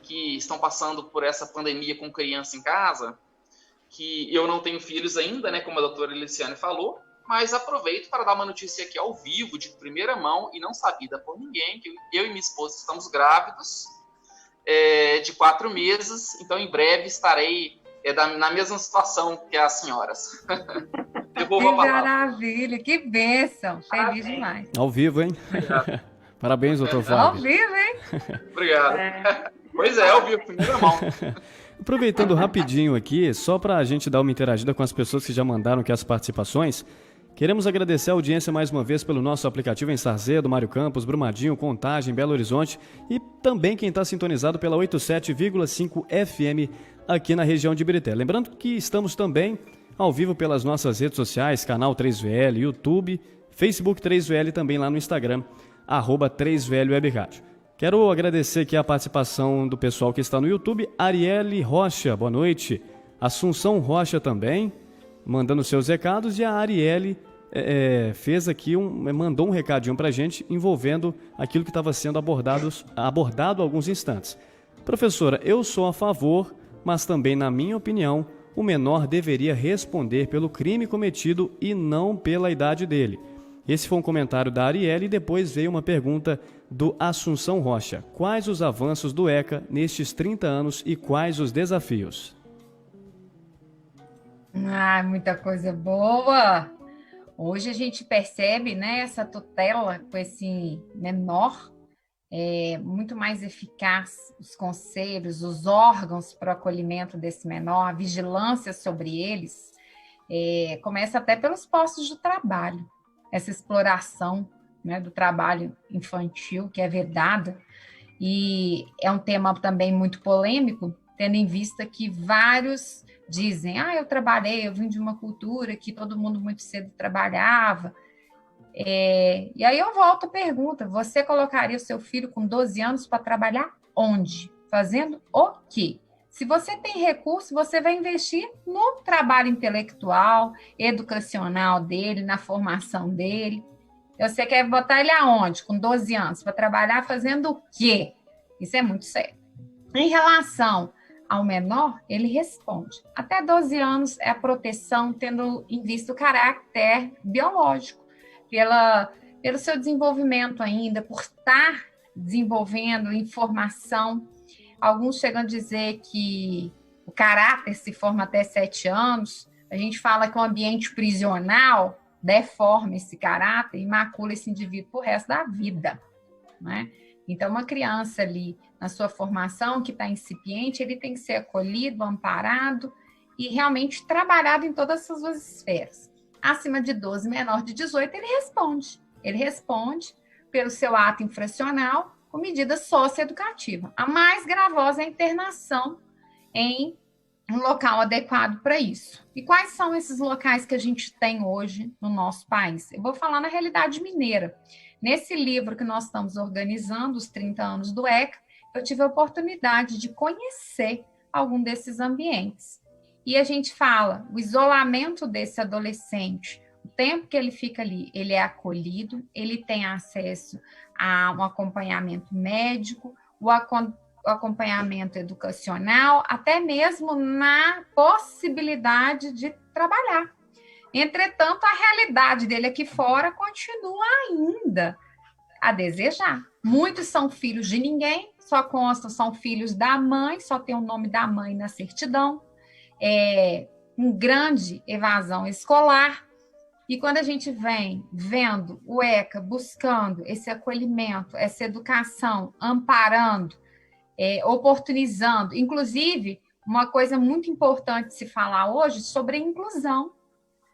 que estão passando por essa pandemia com criança em casa, que eu não tenho filhos ainda, né, como a doutora Eliciane falou, mas aproveito para dar uma notícia aqui ao vivo, de primeira mão e não sabida por ninguém, que eu e minha esposa estamos grávidos de 4 meses, então em breve estarei na mesma situação que as senhoras. Que maravilha, que bênção, feliz demais. Ao vivo, hein? Parabéns, doutor Fábio. Ao vivo, hein? Obrigado. Pois é, ao vivo, primeira mão. Aproveitando rapidinho aqui, só para a gente dar uma interagida com as pessoas que já mandaram aqui as participações, queremos agradecer a audiência mais uma vez pelo nosso aplicativo em Sarzedo, Mário Campos, Brumadinho, Contagem, Belo Horizonte e também quem está sintonizado pela 87,5 FM aqui na região de Ibirité. Lembrando que estamos também ao vivo pelas nossas redes sociais, canal 3VL, YouTube, Facebook 3VL e também lá no Instagram, @3VL Web Rádio. Quero agradecer aqui a participação do pessoal que está no YouTube. Arielle Rocha, boa noite. Assunção Rocha também, mandando seus recados. E a Arielle fez aqui mandou um recadinho pra gente envolvendo aquilo que estava sendo abordado há alguns instantes. Professora, eu sou a favor, mas também, na minha opinião, o menor deveria responder pelo crime cometido e não pela idade dele. Esse foi um comentário da Arielle e depois veio uma pergunta do Assunção Rocha. Quais os avanços do ECA nestes 30 anos e quais os desafios? Muita coisa boa! Hoje a gente percebe, né, essa tutela com esse menor, muito mais eficaz, os conselhos, os órgãos para o acolhimento desse menor, a vigilância sobre eles, começa até pelos postos de trabalho. Essa exploração, né, do trabalho infantil que é vedada, e é um tema também muito polêmico, tendo em vista que vários dizem, eu vim de uma cultura que todo mundo muito cedo trabalhava, e aí eu volto à pergunta, você colocaria o seu filho com 12 anos para trabalhar onde? Fazendo o quê? Se você tem recurso, você vai investir no trabalho intelectual, educacional dele, na formação dele. Você quer botar ele aonde? Com 12 anos, para trabalhar fazendo o quê? Isso é muito sério. Em relação ao menor, ele responde. Até 12 anos é a proteção, tendo em vista o caráter biológico, pelo seu desenvolvimento ainda, por estar desenvolvendo informação. Alguns chegam a dizer que o caráter se forma até 7 anos. A gente fala que o ambiente prisional deforma esse caráter e macula esse indivíduo pro resto da vida, né? Então, uma criança ali, na sua formação, que está incipiente, ele tem que ser acolhido, amparado e realmente trabalhado em todas as suas esferas. Acima de 12, menor de 18, ele responde. Ele responde pelo seu ato infracional com medida socioeducativa. A mais gravosa é a internação em um local adequado para isso. E quais são esses locais que a gente tem hoje no nosso país? Eu vou falar na realidade mineira. Nesse livro que nós estamos organizando, os 30 anos do ECA, eu tive a oportunidade de conhecer algum desses ambientes. E a gente fala, o isolamento desse adolescente, o tempo que ele fica ali, ele é acolhido, ele tem acesso a um acompanhamento médico, o acompanhamento educacional, até mesmo na possibilidade de trabalhar. Entretanto, a realidade dele aqui fora continua ainda a desejar. Muitos são filhos de ninguém, só constam, são filhos da mãe, só tem o nome da mãe na certidão, grande evasão escolar. E quando a gente vem vendo o ECA buscando esse acolhimento, essa educação, amparando, oportunizando, inclusive, uma coisa muito importante se falar hoje sobre a inclusão.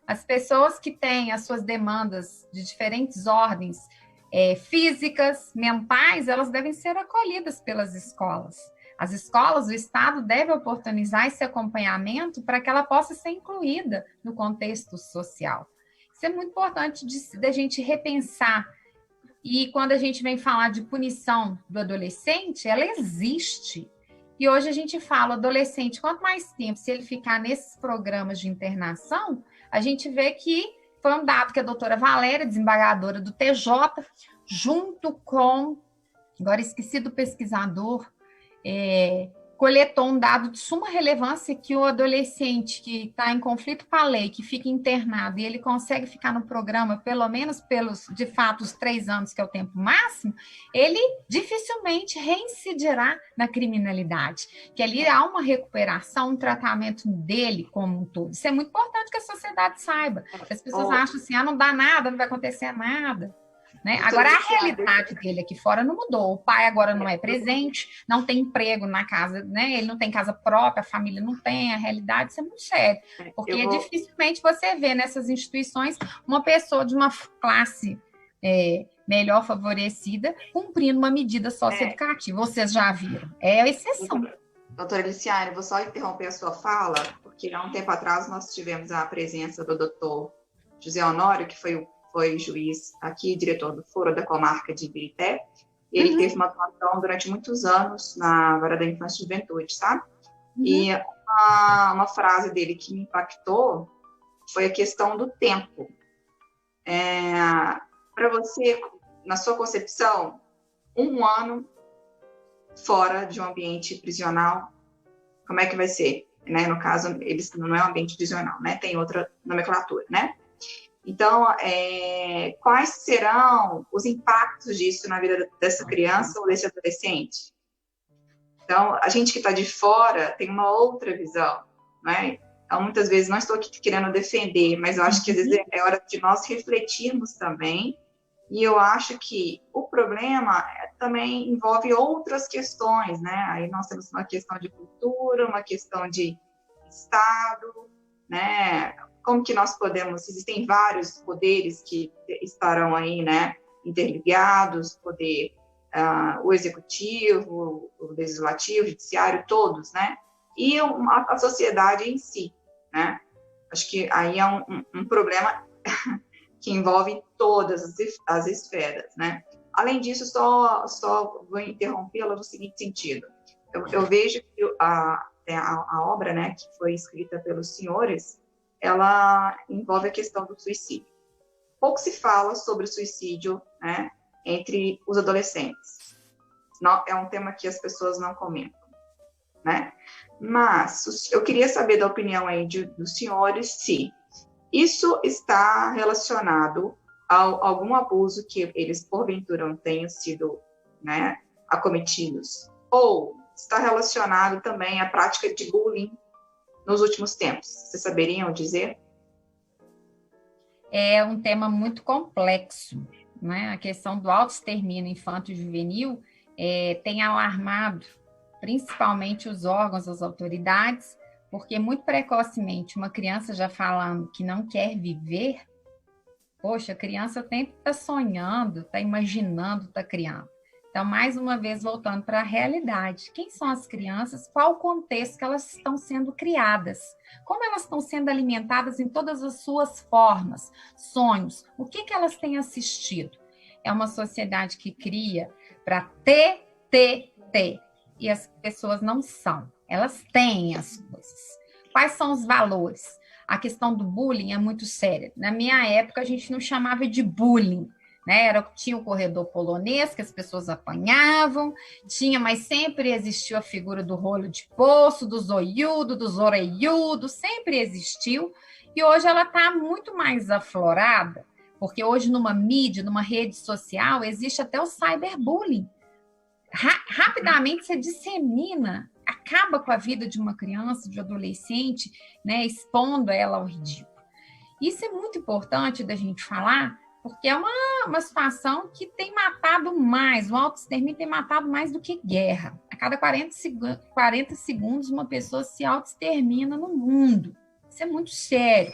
As pessoas que têm as suas demandas de diferentes ordens físicas, mentais, elas devem ser acolhidas pelas escolas. As escolas, o Estado deve oportunizar esse acompanhamento para que ela possa ser incluída no contexto social. Isso é muito importante de a gente repensar. E quando a gente vem falar de punição do adolescente, ela existe. E hoje a gente fala, adolescente, quanto mais tempo, se ele ficar nesses programas de internação, a gente vê que foi um dado que a doutora Valéria, desembargadora do TJ, junto com, agora esqueci do pesquisador, coletou um dado de suma relevância que o adolescente que está em conflito com a lei, que fica internado e ele consegue ficar no programa pelo menos pelos, de fato, os 3 anos, que é o tempo máximo, ele dificilmente reincidirá na criminalidade, que ali há uma recuperação, um tratamento dele como um todo. Isso é muito importante que a sociedade saiba. As pessoas acham assim, não dá nada, não vai acontecer nada. Né? Agora, a realidade dele aqui fora não mudou. O pai agora não é presente, não tem emprego na casa, né? Ele não tem casa própria, a família não tem, a realidade, isso é muito sério. Porque dificilmente você vê nessas instituições uma pessoa de uma classe melhor favorecida cumprindo uma medida socioeducativa. Vocês já viram? É a exceção. Doutora Eliciane, vou só interromper a sua fala, porque há um tempo atrás nós tivemos a presença do doutor José Honório, que foi juiz aqui, diretor do Foro da Comarca de Ibirité. Ele teve uma atuação durante muitos anos na Vara da Infância e Juventude, sabe? E uma frase dele que me impactou foi a questão do tempo. Para você, na sua concepção, 1 ano fora de um ambiente prisional, como é que vai ser? Né? No caso, eles não é um ambiente prisional, né? Tem outra nomenclatura, né? Então, quais serão os impactos disso na vida dessa criança ou desse adolescente? Então, a gente que está de fora tem uma outra visão, né? Então, muitas vezes, não estou aqui querendo defender, mas eu acho que às vezes é hora de nós refletirmos também, e eu acho que o problema também envolve outras questões, né? Aí nós temos uma questão de cultura, uma questão de Estado, né? Como que nós podemos, existem vários poderes que estarão aí, né, interligados, o executivo, o legislativo, o judiciário, todos, né, e a sociedade em si, né, acho que aí é um problema que envolve todas as esferas, né. Além disso, só vou interrompê-la no seguinte sentido, eu vejo que a obra, né, que foi escrita pelos senhores, ela envolve a questão do suicídio. Pouco se fala sobre o suicídio, né, entre os adolescentes. Não, é um tema que as pessoas não comentam, né? Mas eu queria saber da opinião aí dos senhores se isso está relacionado a algum abuso que eles, porventura, não tenham sido, né, acometidos, ou está relacionado também à prática de bullying nos últimos tempos. Vocês saberiam dizer? É um tema muito complexo, né? A questão do autoextermínio infanto-juvenil tem alarmado principalmente os órgãos, as autoridades, porque muito precocemente uma criança já falando que não quer viver, poxa, a criança sempre está sonhando, está imaginando, está criando. Então, mais uma vez, voltando para a realidade. Quem são as crianças? Qual o contexto que elas estão sendo criadas? Como elas estão sendo alimentadas em todas as suas formas, sonhos? O que elas têm assistido? É uma sociedade que cria para ter. E as pessoas não são. Elas têm as coisas. Quais são os valores? A questão do bullying é muito séria. Na minha época, a gente não chamava de bullying, né? Tinha o corredor polonês, que as pessoas apanhavam, mas sempre existiu a figura do rolo de poço, do zoiudo, dos oreiudo, sempre existiu, e hoje ela está muito mais aflorada, porque hoje numa mídia, numa rede social, existe até o cyberbullying. Rapidamente você dissemina, acaba com a vida de uma criança, de um adolescente, né, expondo ela ao ridículo. Isso é muito importante da gente falar, porque é uma situação que tem matado mais, o autoextermínio tem matado mais do que guerra. A cada 40 segundos, uma pessoa se autoextermina no mundo. Isso é muito sério.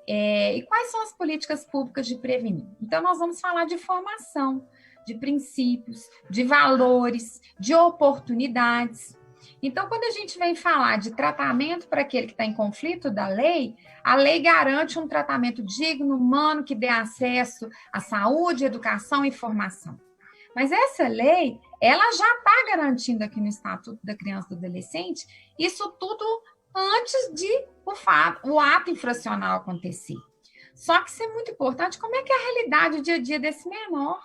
E quais são as políticas públicas de prevenir? Então, nós vamos falar de formação. de princípios, de valores, de oportunidades. Então, quando a gente vem falar de tratamento para aquele que está em conflito da lei, a lei garante um tratamento digno, humano, que dê acesso à saúde, educação e formação. Mas essa lei, ela já está garantindo aqui no Estatuto da Criança e do Adolescente isso tudo antes de o ato infracional acontecer. Só que isso é muito importante, como é que é a realidade, o dia a dia desse menor?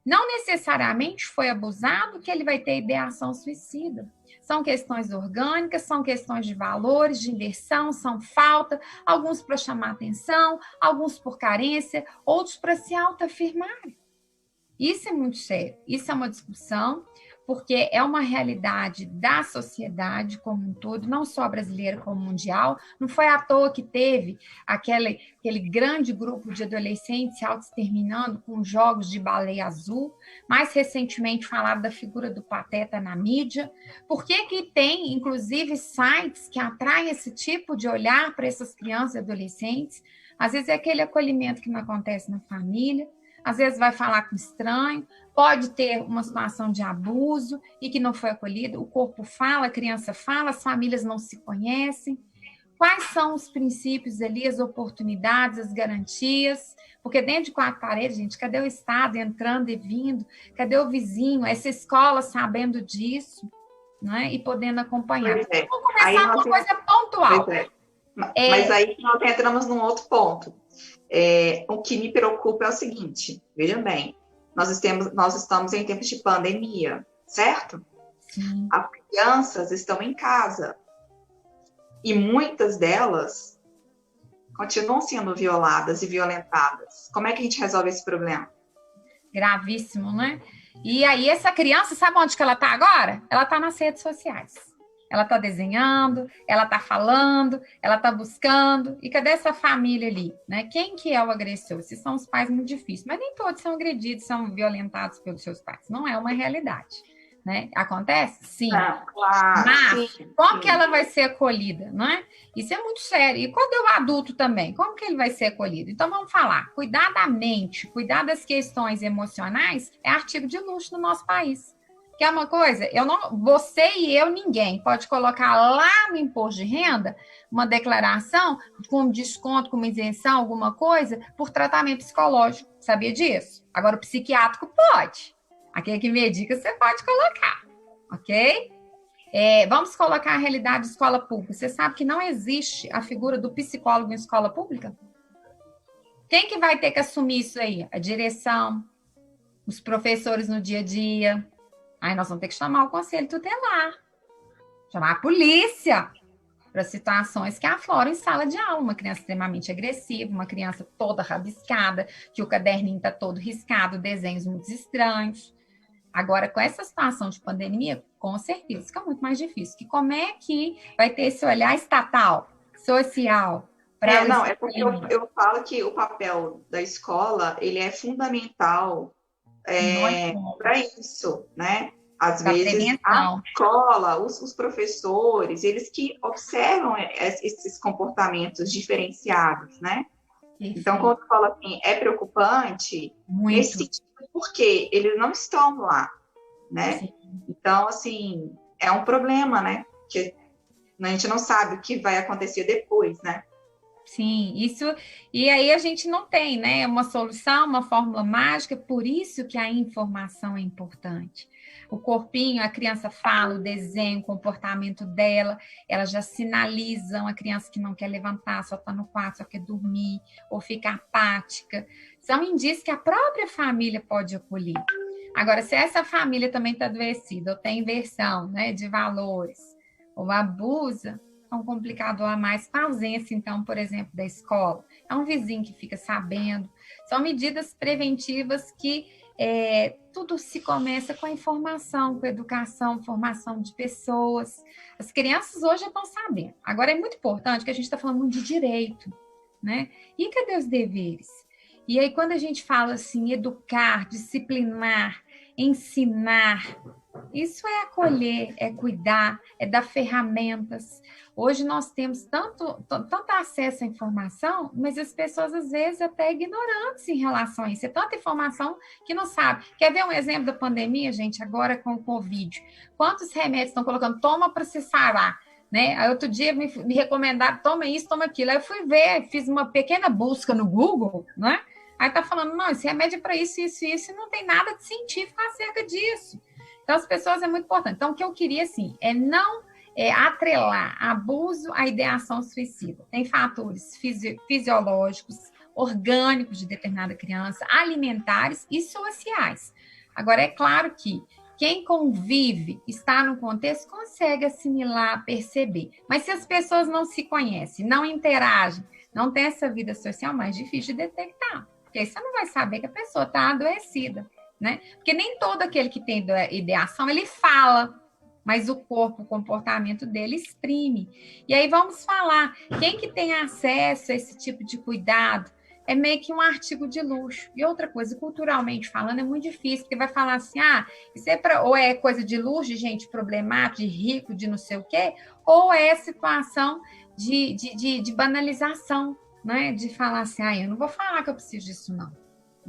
Não necessariamente foi abusado que ele vai ter ideação suicida. São questões orgânicas, são questões de valores, de inversão, são falta, alguns para chamar atenção, alguns por carência, outros para se autoafirmarem. Isso é muito sério, isso é uma discussão, porque é uma realidade da sociedade como um todo, não só brasileira como mundial. Não foi à toa que teve aquele grande grupo de adolescentes se autoexterminando com jogos de baleia azul. Mais recentemente falaram da figura do Pateta na mídia. Por que tem, inclusive, sites que atraem esse tipo de olhar para essas crianças e adolescentes? Às vezes é aquele acolhimento que não acontece na família, às vezes vai falar com estranho, pode ter uma situação de abuso e que não foi acolhido, o corpo fala, a criança fala, as famílias não se conhecem. Quais são os princípios ali, as oportunidades, as garantias? Porque dentro de 4 paredes, gente, cadê o Estado entrando e vindo? Cadê o vizinho? Essa escola sabendo disso, né? E podendo acompanhar. É. Vamos começar com uma coisa pontual. Mas aí nós entramos num outro ponto. O que me preocupa é o seguinte, veja bem, nós estamos em tempos de pandemia, certo? Sim. As crianças estão em casa e muitas delas continuam sendo violadas e violentadas. Como é que a gente resolve esse problema? Gravíssimo, né? E aí essa criança, sabe onde que ela está agora? Ela está nas redes sociais. Ela está desenhando, ela está falando, ela está buscando. E cadê essa família ali? Né? Quem que é o agressor? Se são os pais, muito difícil. Mas nem todos são agredidos, são violentados pelos seus pais. Não é uma realidade. Né? Acontece? Sim. Claro, mas sim, como que ela vai ser acolhida? Não é? Isso é muito sério. E quando é o adulto também, como que ele vai ser acolhido? Então vamos falar, cuidar da mente, cuidar das questões emocionais é artigo de luxo no nosso país. Que é uma coisa, você e eu, ninguém pode colocar lá no imposto de renda uma declaração com desconto, com isenção, alguma coisa, por tratamento psicológico. Sabia disso? Agora, o psiquiátrico pode. Aquele que medica, você pode colocar, ok? Vamos colocar a realidade de escola pública. Você sabe que não existe a figura do psicólogo em escola pública? Quem que vai ter que assumir isso aí? A direção, os professores no dia a dia. Aí nós vamos ter que chamar o conselho tutelar, chamar a polícia para situações que afloram em sala de aula. Uma criança extremamente agressiva, uma criança toda rabiscada, que o caderninho está todo riscado, desenhos muito estranhos. Agora, com essa situação de pandemia, com certeza fica muito mais difícil. Que como é que vai ter esse olhar estatal, social? É porque eu falo que o papel da escola, ele é fundamental para isso, né? Às vezes a escola, os professores, eles que observam esses comportamentos diferenciados, né? Isso. Então, quando eu falo assim, é preocupante, nesse sentido, porque eles não estão lá, né? Sim. Então, assim, é um problema, né? Que a gente não sabe o que vai acontecer depois, né? Sim, isso, e aí a gente não tem, né, uma solução, uma fórmula mágica, por isso que a informação é importante. O corpinho, a criança fala, o desenho, o comportamento dela, elas já sinalizam a criança que não quer levantar, só está no quarto, só quer dormir, ou fica apática. São indícios que a própria família pode acolher. Agora, se essa família também está adoecida, ou tem inversão, né, de valores, ou abusa, é um complicador a mais com a ausência, então, por exemplo, da escola. É um vizinho que fica sabendo. São medidas preventivas que tudo se começa com a informação, com a educação, formação de pessoas. As crianças hoje já estão sabendo. Agora, é muito importante que a gente está falando muito de direito, né? E cadê os deveres? E aí, quando a gente fala assim, educar, disciplinar, ensinar, Isso é acolher, é cuidar, é dar ferramentas. Hoje nós temos tanto acesso à informação, mas as pessoas às vezes até ignorantes em relação a isso. É tanta informação que não sabe. Quer ver um exemplo da pandemia, gente? Agora com o Covid. Quantos remédios estão colocando? Toma para se sarar. Né? Aí outro dia me recomendaram, toma isso, toma aquilo. Aí eu fui ver, fiz uma pequena busca no Google, né? Aí tá falando, não, esse remédio é para isso, isso, isso, e não tem nada de científico acerca disso. Então, as pessoas é muito importante. Então, o que eu queria, assim, é não atrelar abuso à ideação suicida. Tem fatores fisiológicos, orgânicos de determinada criança, alimentares e sociais. Agora, é claro que quem convive, está no contexto, consegue assimilar, perceber. Mas se as pessoas não se conhecem, não interagem, não tem essa vida social, mais difícil de detectar. Porque aí você não vai saber que a pessoa está adoecida, né? Porque nem todo aquele que tem ideação, ele fala, mas o corpo, o comportamento dele exprime. E aí vamos falar, quem que tem acesso a esse tipo de cuidado, é meio que um artigo de luxo. E outra coisa, culturalmente falando, é muito difícil, porque vai falar assim, isso ou é coisa de luxo, de gente problemática, de rico, de não sei o quê, ou é situação de banalização, né? De falar assim, eu não vou falar que eu preciso disso, não.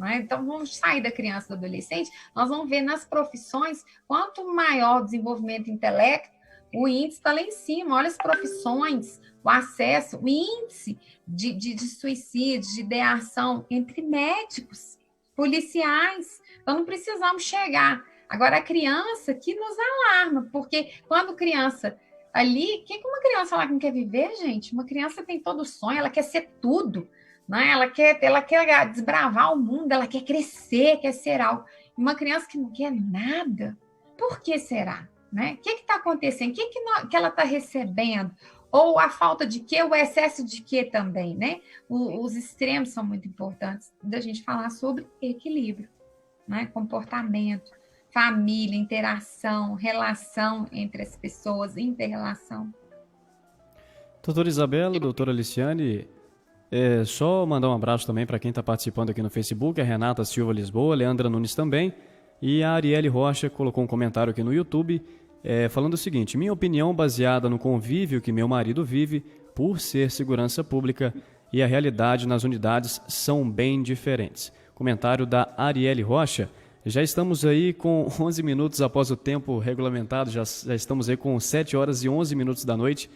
É? Então, vamos sair da criança e do adolescente, nós vamos ver nas profissões, quanto maior o desenvolvimento intelecto, o índice está lá em cima. Olha as profissões, o acesso, o índice de suicídio, de ideação entre médicos, policiais. Então, não precisamos chegar. Agora, a criança que nos alarma, porque quando criança ali, o que uma criança lá não quer viver, gente? Uma criança tem todo o sonho, ela quer ser tudo, né? Ela quer desbravar o mundo, ela quer crescer, quer ser algo. Uma criança que não quer nada, por que será? Né? O que está acontecendo? O que ela está recebendo? Ou a falta de quê? O excesso de quê também, né? Os extremos são muito importantes da gente falar sobre equilíbrio, né? Comportamento, família, interação, relação entre as pessoas, inter-relação. Doutora Isabela, doutora Aliciane, só mandar um abraço também para quem está participando aqui no Facebook, a Renata Silva Lisboa, a Leandra Nunes também, e a Arielle Rocha colocou um comentário aqui no YouTube, falando o seguinte: minha opinião baseada no convívio que meu marido vive por ser segurança pública e a realidade nas unidades são bem diferentes. Comentário da Arielle Rocha. Já estamos aí com 11 minutos após o tempo regulamentado, já estamos aí com 7 horas e 11 minutos da noite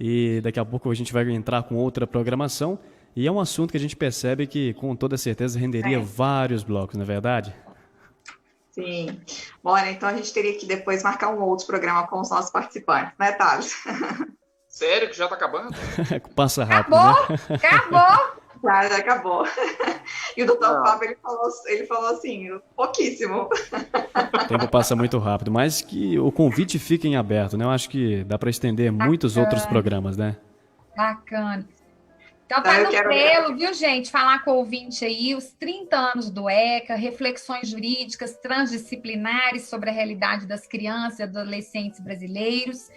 e daqui a pouco a gente vai entrar com outra programação e é um assunto que a gente percebe que com toda certeza renderia vários blocos, não é verdade? Sim. Bora, então a gente teria que depois marcar um outro programa com os nossos participantes, né, Thales? Sério que já tá acabando? Passa rápido, né? Acabou! Já acabou. E o doutor Fábio, ele falou assim, pouquíssimo. O tempo passa muito rápido, mas que o convite fique em aberto, né? Eu acho que dá para estender muitos outros programas, né? Bacana. Então tá no pelo, viu, gente? Falar com o ouvinte aí, os 30 anos do ECA, reflexões jurídicas transdisciplinares sobre a realidade das crianças e adolescentes brasileiros.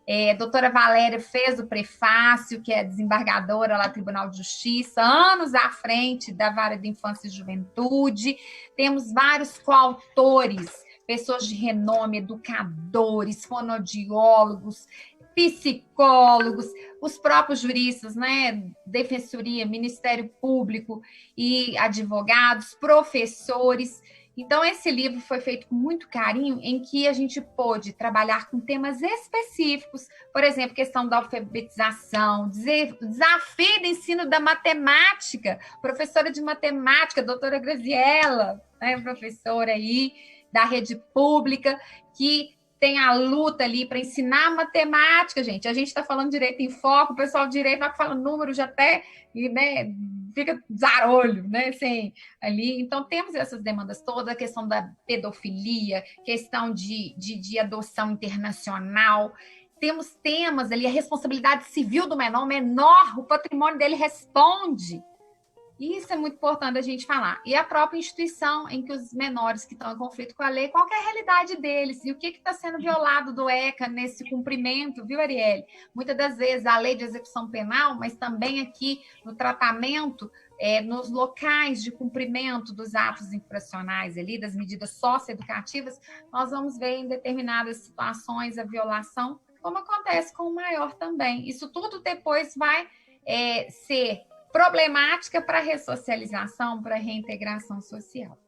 A doutora Valéria fez o prefácio, que é desembargadora lá do Tribunal de Justiça, anos à frente da Vara de Infância e Juventude. Temos vários coautores, pessoas de renome, educadores, fonoaudiólogos, psicólogos, os próprios juristas, né? Defensoria, Ministério Público e advogados, professores. Então, esse livro foi feito com muito carinho, em que a gente pôde trabalhar com temas específicos, por exemplo, questão da alfabetização, desafio do ensino da matemática, professora de matemática, doutora Graziella, né, professora aí da rede pública, que tem a luta ali para ensinar matemática, gente. A gente está falando direito em foco, o pessoal de direito vai falando número já até, né, fica zarolho, né, assim, ali. Então, temos essas demandas todas, a questão da pedofilia, questão de adoção internacional. Temos temas ali, a responsabilidade civil do menor, o patrimônio dele responde, Isso é muito importante a gente falar. E a própria instituição em que os menores que estão em conflito com a lei, qual que é a realidade deles? E o que está sendo violado do ECA nesse cumprimento, viu, Arielle? Muitas das vezes a lei de execução penal, mas também aqui no tratamento, nos locais de cumprimento dos atos infracionais ali, das medidas socioeducativas, nós vamos ver em determinadas situações a violação, como acontece com o maior também. Isso tudo depois vai ser problemática para a ressocialização, para a reintegração social.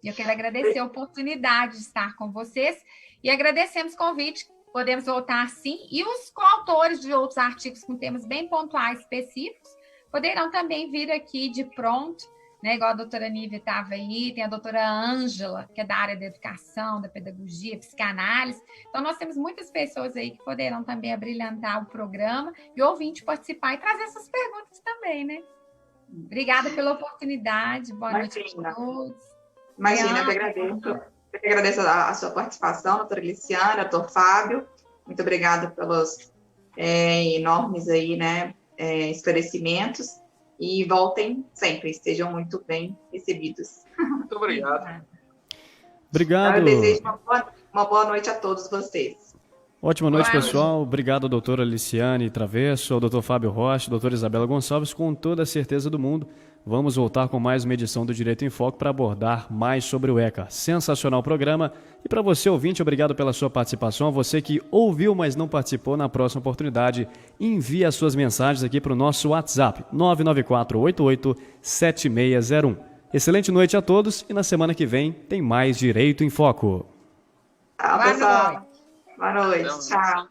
E eu quero agradecer a oportunidade de estar com vocês e agradecemos o convite. Podemos voltar sim. E os coautores de outros artigos com temas bem pontuais, específicos, poderão também vir aqui de pronto, né? Igual a doutora Nívia estava aí, tem a doutora Ângela, que é da área da educação, da pedagogia, psicanálise. Então, nós temos muitas pessoas aí que poderão também abrilhantar o programa e o ouvinte participar e trazer essas perguntas também, né? Obrigada pela oportunidade. Boa noite a todos. Imagina, eu que agradeço. Eu que agradeço a sua participação, doutora Liciane, doutor Fábio. Muito obrigada pelos enormes aí, né, esclarecimentos. E voltem sempre, estejam muito bem recebidos. Muito obrigado. Obrigado. Eu desejo uma boa noite a todos vocês. Ótima noite, pessoal. Obrigado, doutora Liciane Travesso, ao doutor Fábio Rocha, doutora Isabela Gonçalves. Com toda a certeza do mundo, vamos voltar com mais uma edição do Direito em Foco para abordar mais sobre o ECA. Sensacional programa. E para você, ouvinte, obrigado pela sua participação. A você que ouviu, mas não participou, na próxima oportunidade, envie as suas mensagens aqui para o nosso WhatsApp, 994887601. Excelente noite a todos e na semana que vem tem mais Direito em Foco. Tchau, pessoal. Boa noite. Tchau.